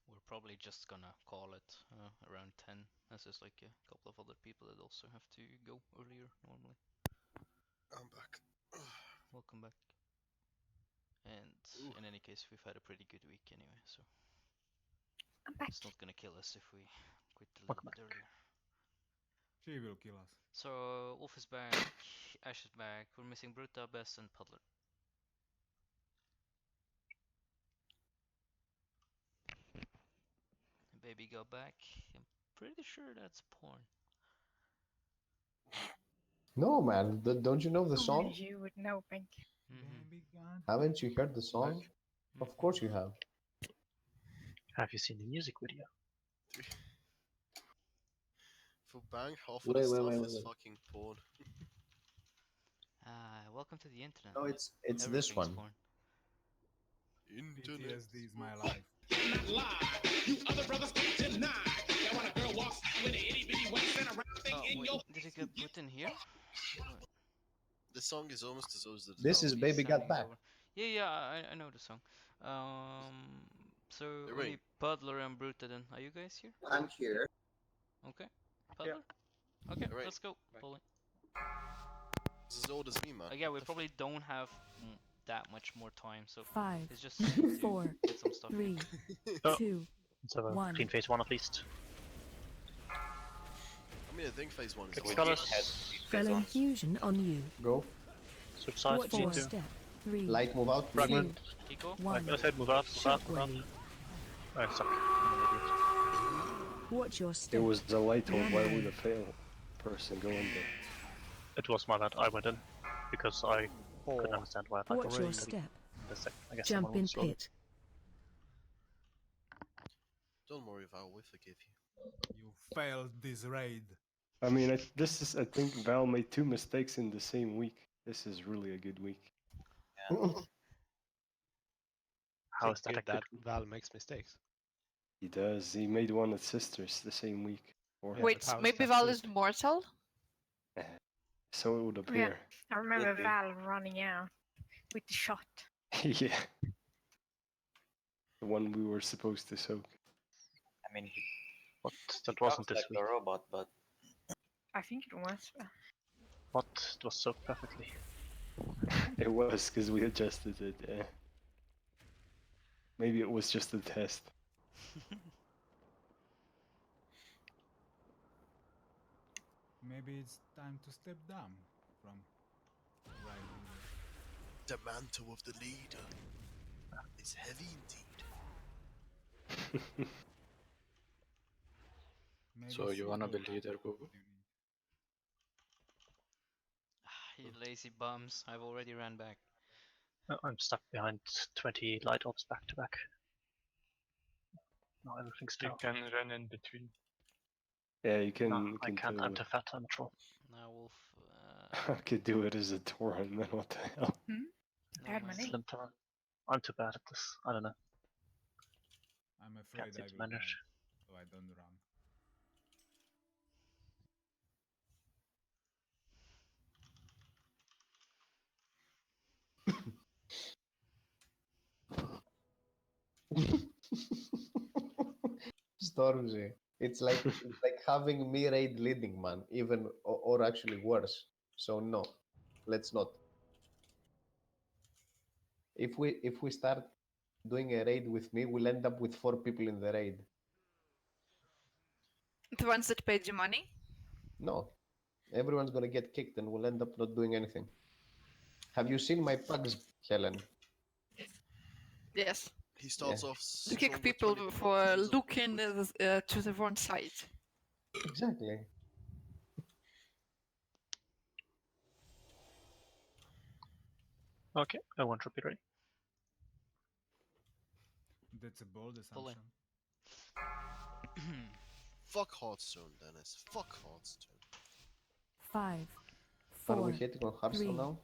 We're probably just gonna call it around 10, as there's like a couple of other people that also have to go earlier normally. I'm back. Welcome back. And in any case, we've had a pretty good week anyway, so it's not gonna kill us if we quit a little bit earlier. She will kill us. So Wolf is back, Ash is back, we're missing Bruta, Bess, and Puddler. Baby got back. I'm pretty sure that's porn. No, man. Don't you know the song? Only you would know, Pink. Haven't you heard the song? Of course you have. Have you seen the music video? For Bang, half of the stuff is fucking porn. Welcome to the internet. No, it's this Everything's one. porn. Internet. PTSD is my life. You other brothers can't deny that when a girl walks with an itty bitty waist and a round thing Oh, in wait, your did it get put in here? The song is almost as old as the This is Baby Got Back. Yeah, I know the song. So only Puddler and Bruta then. Are you guys here? I'm here. Okay. Puddler? Okay, Alright. let's go. Pulling. It's as old as me, man. Yeah, we probably don't have that much more time, so 5, it's just to 4, get some stuff. 3, Oh. 2, Let's have a 1. clean phase 1 at least. I mean, I think phase 1 is Pick the colors. Fell infusion on you. Go. Switch sides. 4 step. 3, Light, move out. Fragment. Kiko? 1. Go ahead, move out, move out, move out. Shockwave. Oh, suck. I'm an idiot. Watch your step. It was the light or why would a fail person go in there? It was my bad. I went in because I couldn't understand why I Watch your step. I guess Jump someone in was slow. pit. Don't worry, Val, we forgive you. You failed this raid. I mean, I think Val made 2 mistakes in the same week. This is really a good week. How is It's that good a good that Val makes mistakes? He does. He made one at Sisters the same week. Or Yeah, Wait, but how is maybe that Val good? is mortal? so it would Yeah, appear. I remember Maybe. Val running out with the shot. Yeah. The one we were supposed to soak. I mean, What? he That wasn't talks this like week. a robot, but I think it was. What? It was soaked perfectly. It was because we adjusted it. Maybe it was just a test. Maybe it's time to step down from riding The mantle of the leader is heavy indeed. Maybe So you wanna be Seagulls leader, what Google? you need. You lazy bums, I've already ran back. I'm stuck behind 20 light ops back to back. Now everything's You down. can run in between. Yeah, you can. No, you I can can't. I'm totally- too fat. I'm a troll. Now Wolf. I could do it as a torrent, man. What the hell? Bad money. Slim torrent. I'm too bad at this. I don't know. I'm afraid Can't seem I to will die, manage. so I don't run. Stormzy. It's like having me raid leading, man, even or actually worse. So no, let's not. If we start doing a raid with me, we'll end up with 4 people in the raid. The ones that paid you money? No, everyone's gonna get kicked, and we'll end up not doing anything. Have you seen my pugs, Helen? Yes. He starts off To kick strong with people 20 for options and looking to the wrong side. Exactly. Okay, I want to be ready. That's a bold assumption. fuck Hearthstone, Dennis. Fuck Hearthstone. 5, Are we 4, hitting on Hearthstone 3, now?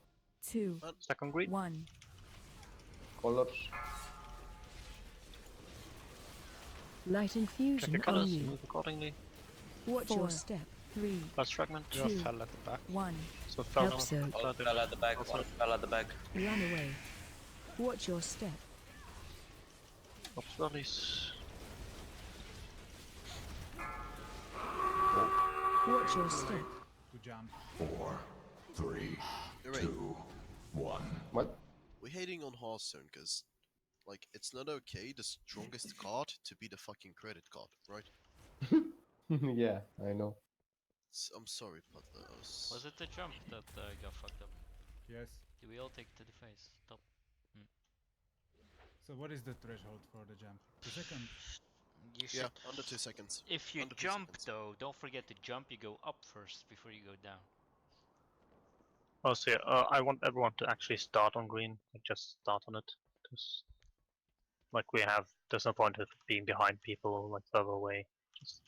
2, Second green. 1. Colors. Light Check infusion your on colors. you. Move accordingly. Watch your step. 3, Plus fragment. You have 2, fell at the back. 1. So fell Help down. soak. One fell at the back, one fell at the back. Run away. Watch your step. Ops rallies. Watch your step. To jump. 4, 3, You're right. 2, 1. What? We're hating on Hearthstone because, like, it's not okay the strongest card to be the fucking credit card, right? Yeah, I know. I'm sorry, Putlos. Was it the jump that got fucked up? Yes. Did we all take to the face? Top. So what is the threshold for the jump? 2 seconds? You should. Yeah, under 2 seconds. If you Under 2 jump seconds. though, don't forget to jump. You go up first before you go down. Oh, so yeah, I want everyone to actually start on green. Like, just start on it. Just, like we have. There's no point of being behind people like further away. Just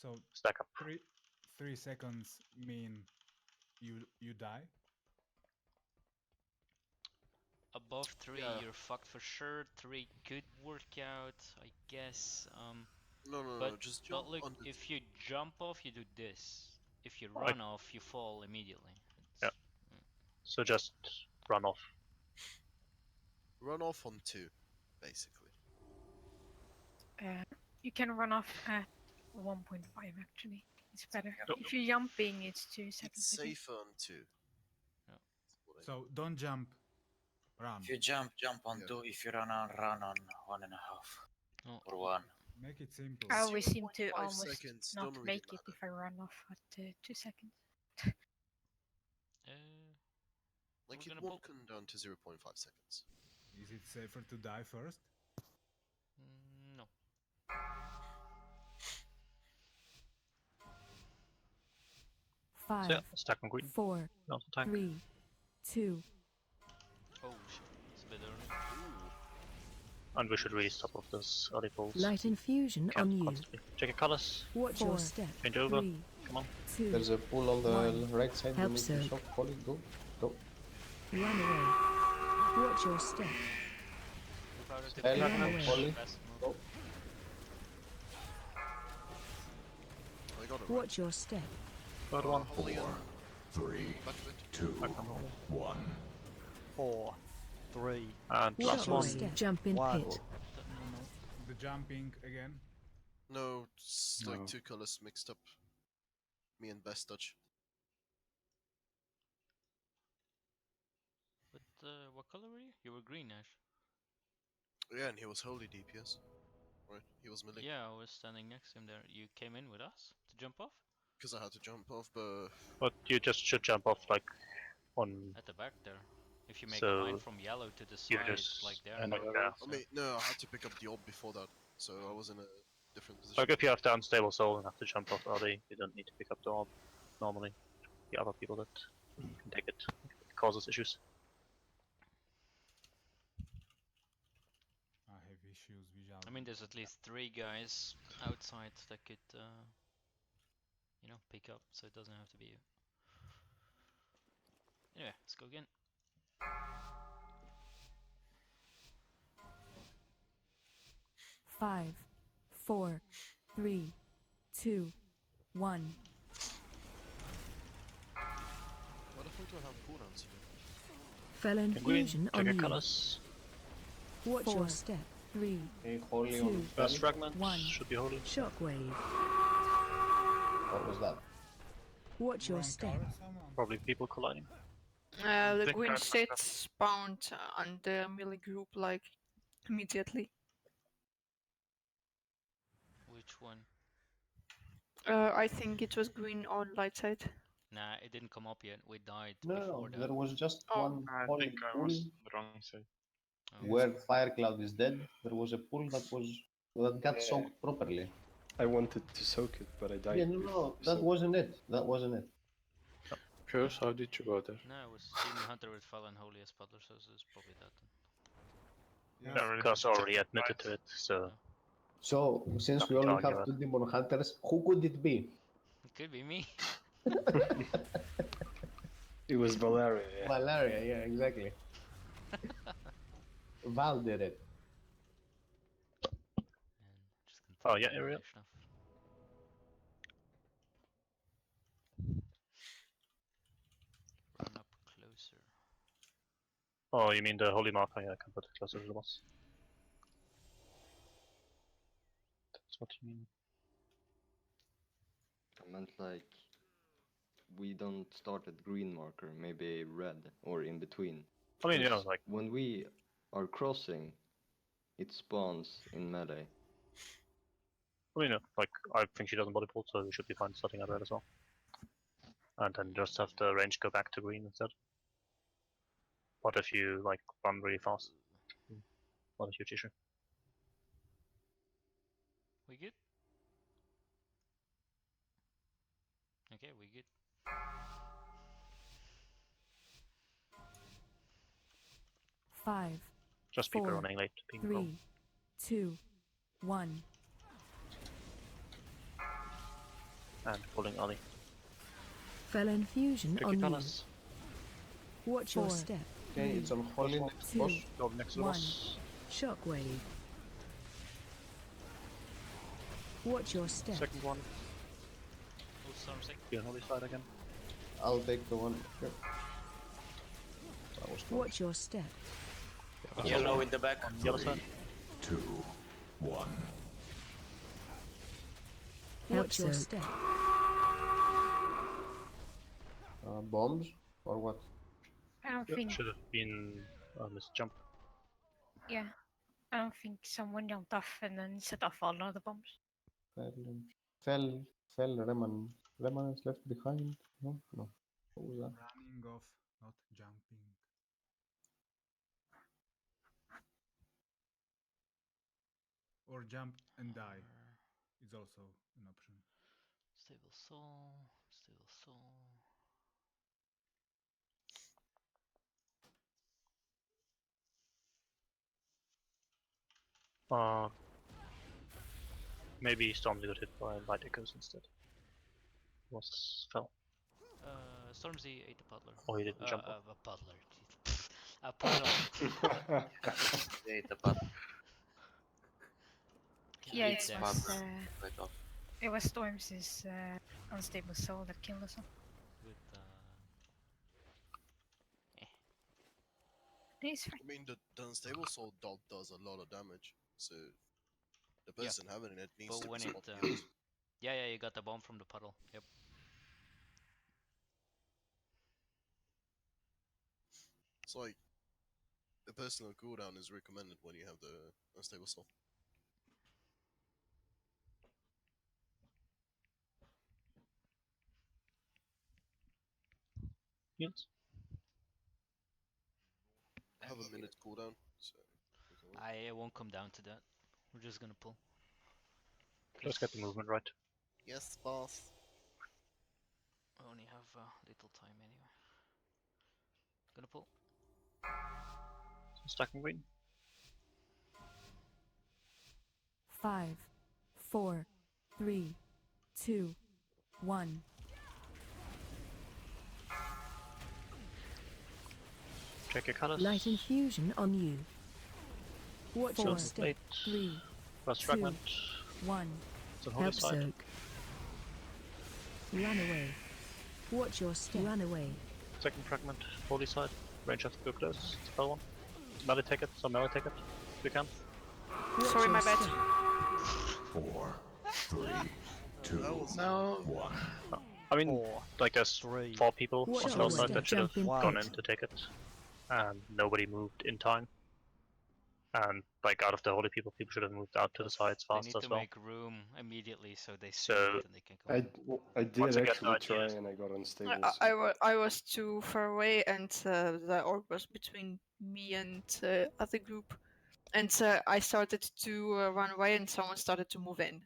So stack up. 3 seconds mean you die? Above 3, Yeah. you're fucked for sure. 3 could work out, I guess. No, but just but jump look, under if you jump off, you do this. If you Right. run off, you fall immediately. Yeah. So just run off. Run off on 2, basically. You can run off at 1.5 actually. It's better. If you're jumping, it's 2 seconds. It's I think. safer on 2. So don't jump, run. If you jump on 2. If you run on 1.5. Or 1. Make it simple. I always seem to 0.5 almost seconds, not don't really make it if I run off at 2 seconds. Like, We're it gonna won't come down to 0.5 seconds. Is it safer to die first? No. Five, So yeah, stack on green. 4, Not the tank. 3, 2. Oh shit, it's a bit early. And we should really stop off those early pulls. Light infusion Can't on you. constantly. Check your colors. Watch 4, your step. Change over. 3, Come on. 2. There's a pool on the 1. right side. Help You need to soak. shop. Holly, go. Go. Run away. Watch your step. Helen, Run away. Holly, go. I got it. Watch your step. Third one. 4, 3, 2, 1. 4, 3. And Watch last your one. step. Jump in One. pit. The jumping again? No, it's No. like 2 colors mixed up. Me and Best Touch. But what color were you? You were green, Ash. Yeah, and he was holy DPS. Right, he was melee. Yeah, I was standing next to him there. You came in with us to jump off? Because I had to jump off, but... But you just should jump off like on. At the back there. If you make a line So from yellow to the you side, just like there. like, yeah. I mean, no, I had to pick up the orb before that, so I was in a different position. Like if you have the unstable soul and have to jump off early, you don't need to pick up the orb normally. The other people that can take it, it causes issues. I have issues with I mean, there's at least 3 guys outside that could, you know, pick up, so it doesn't have to be you. Anyway, let's go again. Five, four, three, two, one. Why the fuck do I have cooldowns again? Fell infusion on you. Colors. Watch your step. 3, Okay, holy 2, on First fragment 1. should be holy. Shockwave. What was that? Watch your step. Probably people colliding. The Think green I've shit got- spawned on the melee group like immediately. Which one? I think it was green on light side. Nah, it didn't come up yet. We died No, before that. there was just Oh. one I holy think I pool was the wrong side. Oh. where Firecloud is dead. There was a pool that got soaked properly. I wanted to soak it, but I died. Yeah, no, that wasn't it. That wasn't it. Pierce, how did you go there? No, it was Demon Hunter with Fallen Holy as Puddler, so it's probably that then. Yeah, Gus already admitted to it, so. So, since we Nothing to only argue have about. 2 demon hunters, who could it be? It could be me. It was Valeria. Yeah. Valeria, yeah, exactly. Val did it. Oh yeah, Ariel. Stuff. Run up closer. Oh, you mean the holy marker? Yeah, I can put it closer to the boss. That's what you mean. I meant like we don't start at green marker, maybe red or in between. I mean, you know, 'Cause like when we are crossing, it spawns in melee. I mean, like I think she doesn't body pull, so we should be fine starting at red as well. And then just have the range go back to green instead. What if you like run really fast? Not a huge issue. We good? Okay, we good. Five, Just people 4, running late, being 3, 2, 1. and pulling early. Fell infusion Tricky on you. fellas. Watch your step. Okay, it's on holy next 2, boss. Go next to the 1. boss. Shockwave. Watch your step. Second one. Oh, storm sick. Be on holy side again. I'll take the one here. That was close. Watch your step. Yellow in the back. On the other side. 2, 1. Watch your step. Bombs or what? I don't Yeah, think. should have been missed jump. Yeah. I don't think someone jumped off and then set off all of the bombs. Fell remanence left behind. No. What was that? Running off, not jumping. Or jump and die is also an option. Stable soul. Stable soul. Maybe Stormzy got hit by light echoes instead. Was fell. Stormzy ate a puddler. Oh, he didn't jump off. A puddler. Jeez. A puddle. They ate the butt. Yeah, It's it butt was, right off. it was Storm's unstable soul that killed us all. With He's fine. I mean, the unstable soul dot does a lot of damage, so the person having it needs but to when be it spot killed. yeah, you got the bomb from the puddle. Yep. It's like The personal cooldown is recommended when you have the unstable soul. Yes. I have a minute cooldown, so we can wait. I won't come down to that. We're just gonna pull. Let's get the movement right. Yes, boss. I only have little time anyway. Gonna pull. Stacking green. 5, 4, 3, 2, 1. Check your colors. Light infusion on you. Watch your Silver step. plate. 3, First 2, fragment. 1. It's on holy Help side. soak. Run away. Watch your step. Run away. Second fragment. Holy side. Range has to go close. Spell one. Melee take it. So melee take it. If you can. Sorry, my bad. 4, 3, 2, No. 1. I mean, like there's 4 people Watch on your spell side step. that should have Jump in gone pit. in to take it. And nobody moved in time. And like out of the holy people, people should have moved out to the sides They fast need as to well. make room immediately so they see So it and they can come in. I Once did again, the actually idea try is- and I got unstable. I was too far away, and the orb was between me and other group, and I started to run away, and someone started to move in.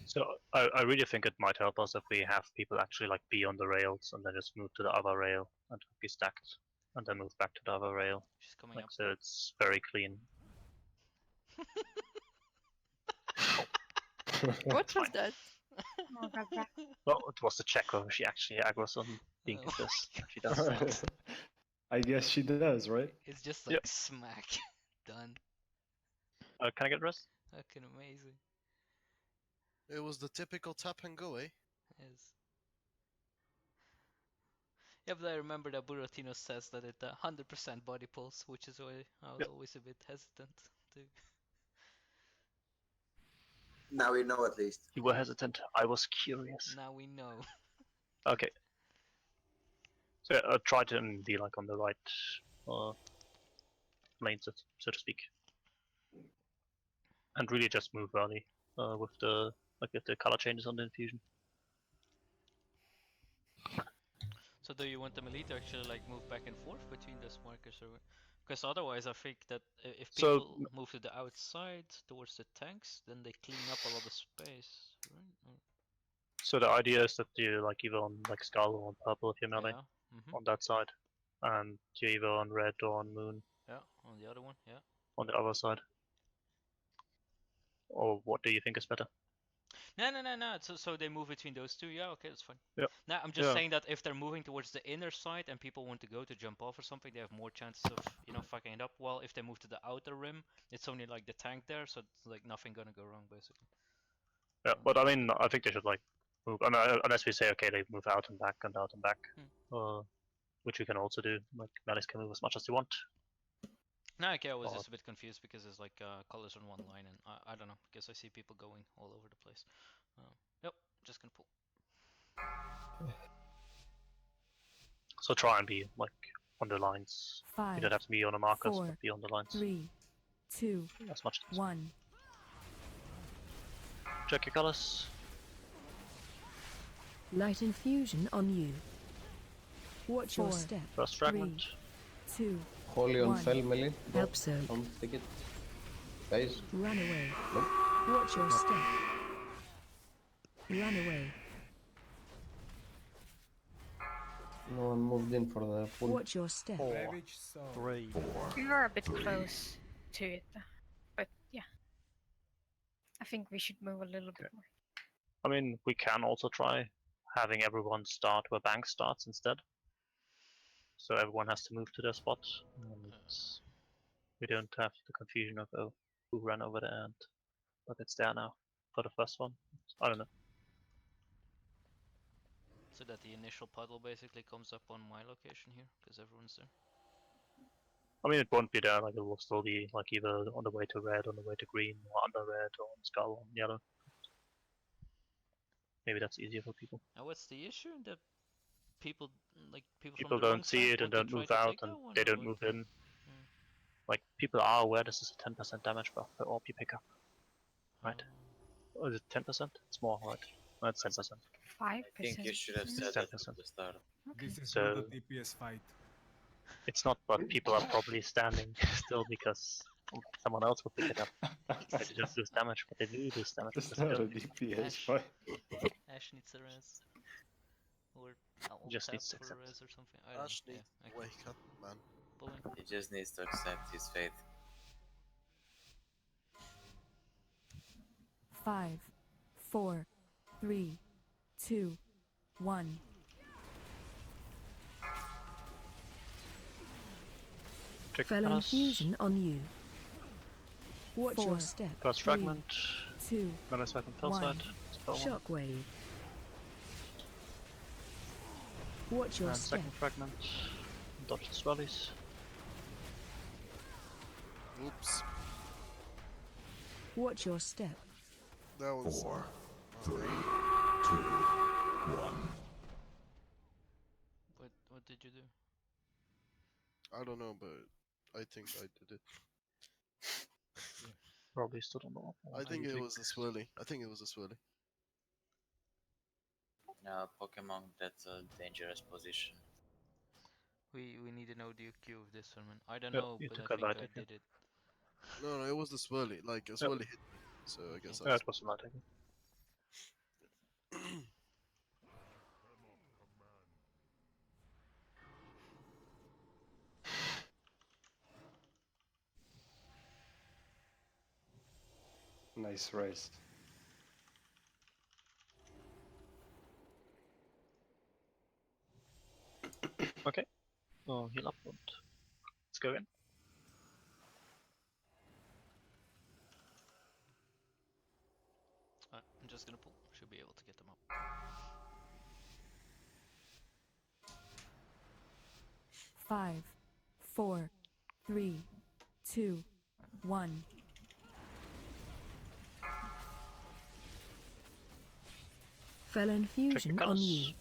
So I really think it might help us if we have people actually like be on the rails and then just move to the other rail and be stacked and then move back to the other rail. She's coming Like up. so it's very clean. What was that? Oh, God, that. Well, it was the check whether she actually aggroes on being Oh this. She does. I guess she does, right? It's just like smack. Done. Can I get rest? Fucking amazing. It was the typical tap and go, eh? Yes. Yeah, but I remember that Buratino says that it 100% body pulse, which is why I was always a bit hesitant to. Now we know at least. You were hesitant. I was curious. Now we know. Okay. So try to be like on the right lane, so to speak, and really just move early with the if the color changes on the infusion. So do you want the melee to actually like move back and forth between those markers, or because otherwise I think that if So- people move to the outside towards the tanks, then they clean up a lot of space, right? Or... So the idea is that you like either on like skull or on purple if you're melee Yeah. on that side, and you're either on red or on moon Yeah, on the other one, yeah. on the other side. Or what do you think is better? No. So they move between those two. Yeah, okay, that's fine. Yeah. No, I'm just Yeah. saying that if they're moving towards the inner side and people want to go to jump off or something, they have more chances of fucking it up. While if they move to the outer rim, it's only like the tank there, so it's like nothing gonna go wrong basically. Yeah, but I mean, I think they should like move. I mean, unless we say okay, they move out and back and out and back, which we can also do. Like melees can move as much as they want. No, okay, I was just a bit confused because there's like colors on one line, and I don't know, because I see people going all over the place. Yep, just gonna pull. So try and be like on the lines. 5, You don't have to be on the markers, 4, but be on the lines 3, 2, as much as 1. Check your colors. Light infusion on you. Watch your 4, step. First fragment. 3, 2, Holy on 1. fell melee. Help soak. Don't take it. Guys. Run away. Nope. Watch your step. Run away. No one moved in for the pull. Watch your step. 4, 3. We were a bit close to it, but yeah. I think we should move a little bit more. I mean, we can also try having everyone start where Bank starts instead. So everyone has to move to their spot. And we don't have the confusion of who ran over the end. But it's there now for the first one. I don't know. So that the initial puddle basically comes up on my location here, because everyone's there. I mean, it won't be there. Like it will still be like either on the way to red, on the way to green, or under red, or on skull, on yellow. Maybe that's easier for people. Now what's the issue? That people People from the wrong don't see side it and want to don't try move to out, take and that one, they or don't what? move in. like people are aware this is a 10% damage buff per orb you pick up, right? Or is it 10%? It's more, right? No, it's 10%. 5%. I think you should have said that at the start. This is So- not a DPS fight. It's not, but people are probably standing still because someone else will pick it up. They just lose damage, but they do lose damage. It's because not they a don't- DPS fight. Ash needs a res. Or I'll Just tap needs to for accept. a res or something. I don't Ash know. needs Yeah, to wake up, man. Pulling. He just needs to accept his fate. 5, 4, 3, 2, 1. Trick Felon pass. fusion on you. Watch your step. First 3, fragment. 2, Minus fragment fell 1. side. Spell one. Shockwave. Watch your And step. second fragment. Dodge the swellies. Oops. Watch your step. That was 4, 3, 2, 1. What did you do? I don't know, but I think I did it. Probably stood on the wall. I think it was a swirly. I think it was a swirly. Pokemon, that's a dangerous position. We need to know the IQ of this one, man. I don't Yeah, know, you but took I a think light I IQ. did it. No, it was the swirly. Like a swirly hit me, so I guess I. Yeah, it was a light IQ. Nice race. Okay. Oh, heal up and let's go in. I'm just gonna pull. Should be able to get them up. 5, 4, 3, 2, 1. Felon fusion on you.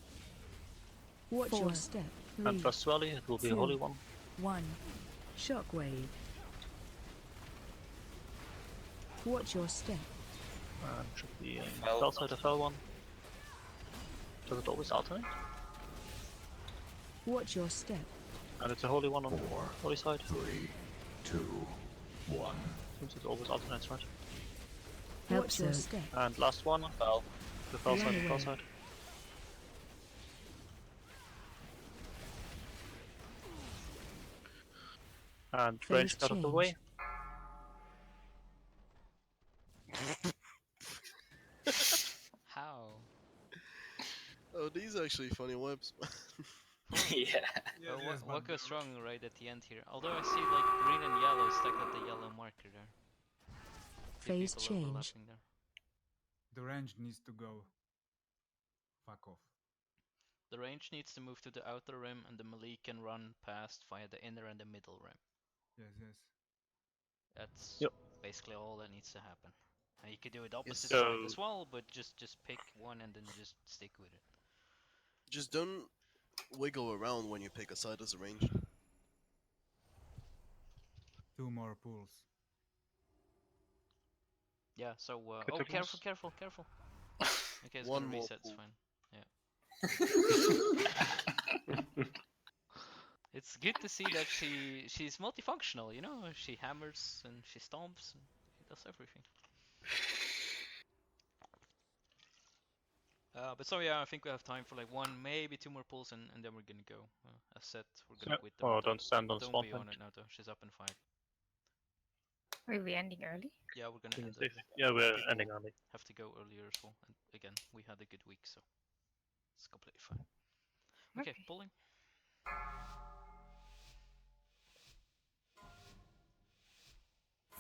Watch your step. 3, And first swelly, it will be a 2, holy one. 1. Shockwave. Watch your step. And should be a Fell. fell side, a fell one. Does it always alternate? Watch your step. And it's a holy one on 4, holy side. 3, 2, 1. Seems it always alternates, right? Watch your step. And last one, Fell. the fell side, the fell Runaway. side. And Phase range out of the way. How? Oh, these are actually funny webs. Yeah. What goes wrong right at the end here? Although I see like green and yellow stuck at the yellow marker there. Two Phase people change. overlapping there. The range needs to go. Fuck off. The range needs to move to the outer rim, and the melee can run past via the inner and the middle rim. Yes, yes. That's Yep. basically all that needs to happen. And you could do it opposite So- side as well, but just pick one and then just stick with it. Just don't wiggle around when you pick a side as a range. 2 more pools. Yeah. So Good oh, tokens. careful. Okay, it's One gonna more reset. It's pool. fine. Yeah. It's good to see that she's multifunctional. You know, she hammers and she stomps and she does everything. But so yeah, I think we have time for like 1, maybe 2 more pulls, and then we're gonna go. As said, we're gonna Yeah. quit the Oh, battle. don't stand on Don't spawn be on point. it now, though. She's up in 5. Are we ending early? Yeah, we're gonna end Safe. early. Yeah, we're ending early. Have to go earlier as well. And again, we had a good week, so it's completely fine. Okay, pulling.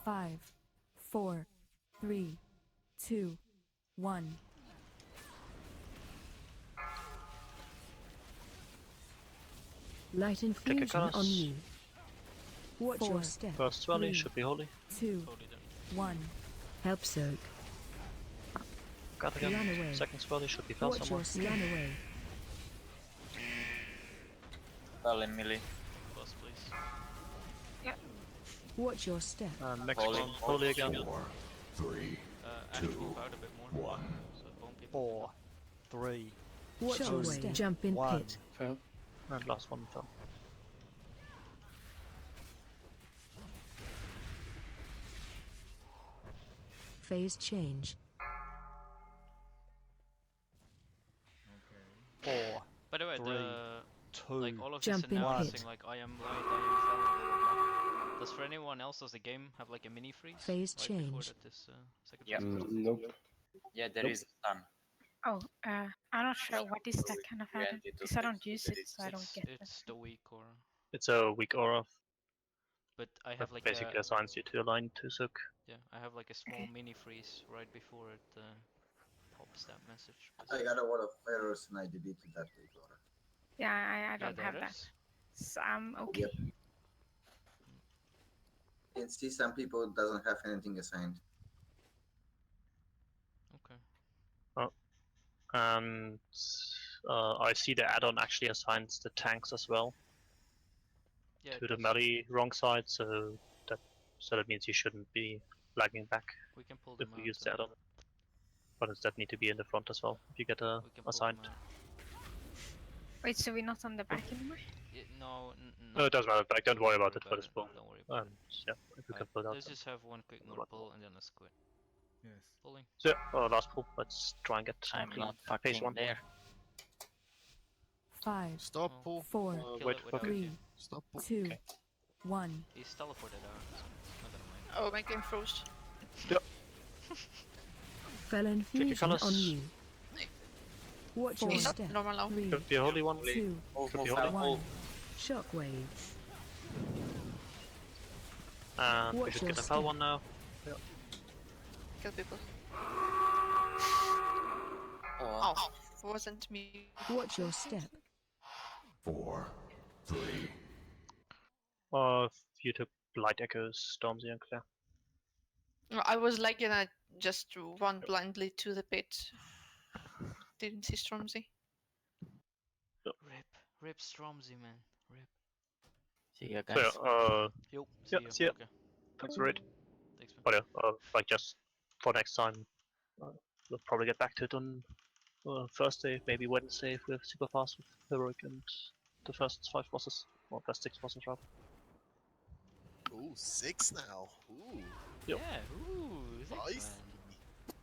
Five, 4, 3, 2, 1. Light infusion cast. on you. Watch 4, your step. First swelly 3, should be holy. 2, 1. Help soak. Got Run again. away. Second swelly should be fell Watch somewhere. your step. Run away. Fell in melee. Boss, please. Yeah. Watch your step. Next one, holy again. 4, 3, Ash move out a bit more. 1. So bone people. 4, 3, Watch your two, step. Jump in 1. pit. Fail. And last one fell. Phase change. 4, By the way, 3, the 2, like all of Jump this in announcing pit. like I am light, I am fell, blah, blah, blah. Does for anyone else does the game have like a mini freeze Phase right before change. that this second Yeah. phase? Nope. Yeah, there Nope. is a stun. Oh, I'm not sure what is that kind of You add-on, empty to because I don't six, use there it, is- so I don't get it. It's the weak or It's a weak aura. but I That have like basically assigns you to a line to Sook. yeah, I have like a small Okay. mini freeze right before it pops that message. I got a lot of errors and I deleted that Igor. Yeah, I You don't had have that. errors? So I'm okay. Yep. And see, some people doesn't have anything assigned. Okay. And I see the add-on actually assigns the tanks as well Yeah, to it the does. melee wrong side, so that means you shouldn't be lagging back We can pull if them we out. use the add-on. But instead need to be in the front as well if you get a We can pull assigned. them out. Wait, so we're not on the back anymore? No, No, it doesn't matter. Like, don't worry about it for about this pull. Don't worry about And yeah, if we can pull it out. Let's just have one quick more pull and then let's quit. Yes. Pulling. So yeah, last pull. Let's try and get I'm clean not phase fucking one. there. 5, Stop, pull. 4, Kill wait it for without 3, you. Stop, pull. 2, Okay. 1. He's teleported out, so not gonna mind. Oh, my game froze. Felon fusion colours. on you. Watch your It's not step. normal now. 3, Could be a holy one. 2, Could be holy. 1. Shockwave. And we Watch should your get a fell step. one now. Kill people. Oh. Oh, wasn't me. Watch your step. 4, 3, You took light echoes, Stormzy and Claire. No, I was like, and I just run blindly to the pit. Didn't see Stormzy. Rip Stromzy, man. Rip. See ya, So guys. Yo, yeah, see see ya. ya. Okay. Thanks for it. Thanks, man. But yeah, like just for next time, we'll probably get back to it on Thursday, maybe Wednesday if we're super fast with Heroic and the first 5 bosses, or first 6 bosses rather. Ooh, 6 now. Ooh. Yep. Yeah, ooh, thanks, Nice. man.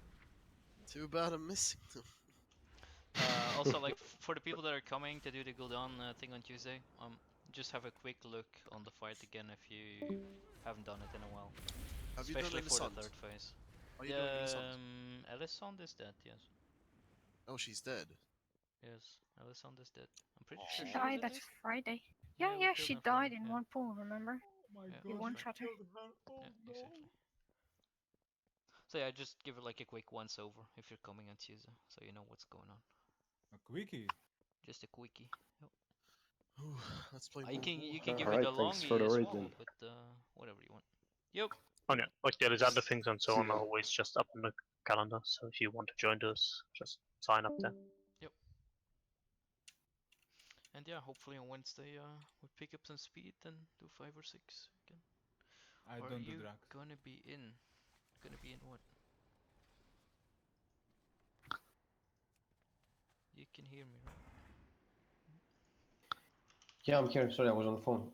Too bad I'm missing them. Also, like for the people that are coming to do the Gul'dan thing on Tuesday, just have a quick look on the fight again if you haven't done it in a while. Have you done Especially for Elisande? the third phase. Are you doing Elisande? Elisande is dead, yes. Oh, she's dead. Yes, Elisande is dead. I'm pretty sure She she was died at that least. Friday. Yeah, Yeah, we yeah, killed she her Friday, died in yeah. one pool, remember? Yeah, You one-shot her. Yeah, exactly. So yeah, just give it like a quick once over if you're coming on Tuesday, so you know what's going on. A quickie. Just a quickie. Yep. Ooh, let's play You more. can give Alright, it a thanks longie for the as raid well, then. but whatever you want. Yep. Oh yeah, like the Alexander things and so See on ya. are always just up in the calendar, so if you want to join those, just sign up there. Yep. And yeah, hopefully on Wednesday we pick up some speed and do 5 or 6 again. I Are don't do you drugs. gonna be in? Gonna be in what? You can hear me, right? Yeah, I'm here. Sorry, I was on the phone.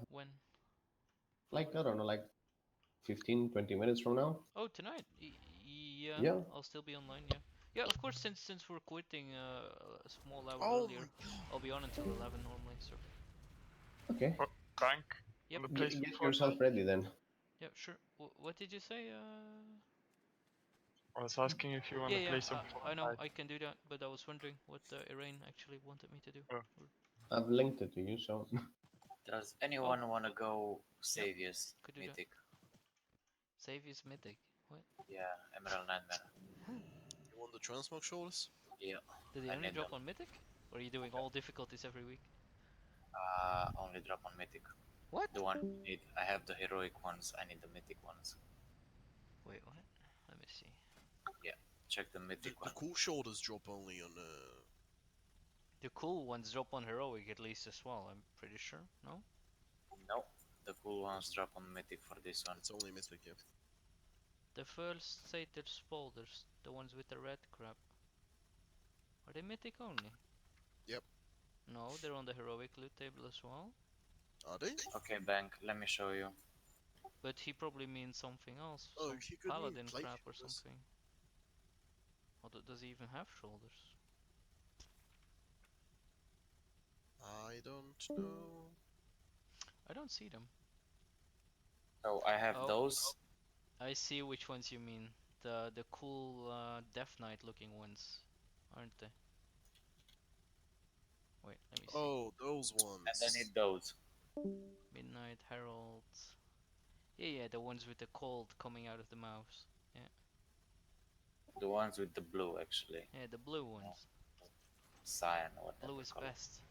When? Like, I don't know, like 15, 20 minutes from now. Oh, tonight? Yeah, Yeah. I'll still be online, yeah. Yeah, of course, since we're quitting a small hour Oh earlier, I'll be on until 11 normally, so. Okay. Frank, Yep. on the place Get before yourself ready then. Yeah, sure. What did you say? I was asking if you want to Yeah, play some I know, Fortnite. I can do that, but I was wondering what Irain actually wanted me to do. Oh. I've linked it to you, so. Does anyone want to go Savius Could do that. Mythic? Savius Mythic. What? Yeah, Emerald Nightmare. You want the transmog shoulders? Yeah. Did they I only need drop them. on Mythic? Or are you doing all difficulties every week? Only drop on Mythic. What? The one you need. I have the heroic ones. I need the Mythic ones. Wait, what? Let me see. Yeah, check the Mythic The one. cool shoulders drop only on. The cool ones drop on heroic at least as well. I'm pretty sure. No? No. the cool ones drop on Mythic for this one. It's only Mythic, yeah. The first status folders, the ones with the red crap. Are they Mythic only? Yep. No, they're on the heroic loot table as well. Are they? Okay, Bank, let me show you. But he probably means something else. Oh, Some he could mean paladin plate crap or shoulders. something. Or does he even have shoulders? I don't know. I don't see them. Oh, I have Oh. those. I see which ones you mean. The cool Death Knight looking ones, aren't they? Wait, let me see. Oh, those ones. And I need those. Midnight Herald. Yeah, the ones with the cold coming out of the mouths. Yeah. The ones with the blue, actually. Yeah, the blue ones. Cyan, whatever. Blue is color. best.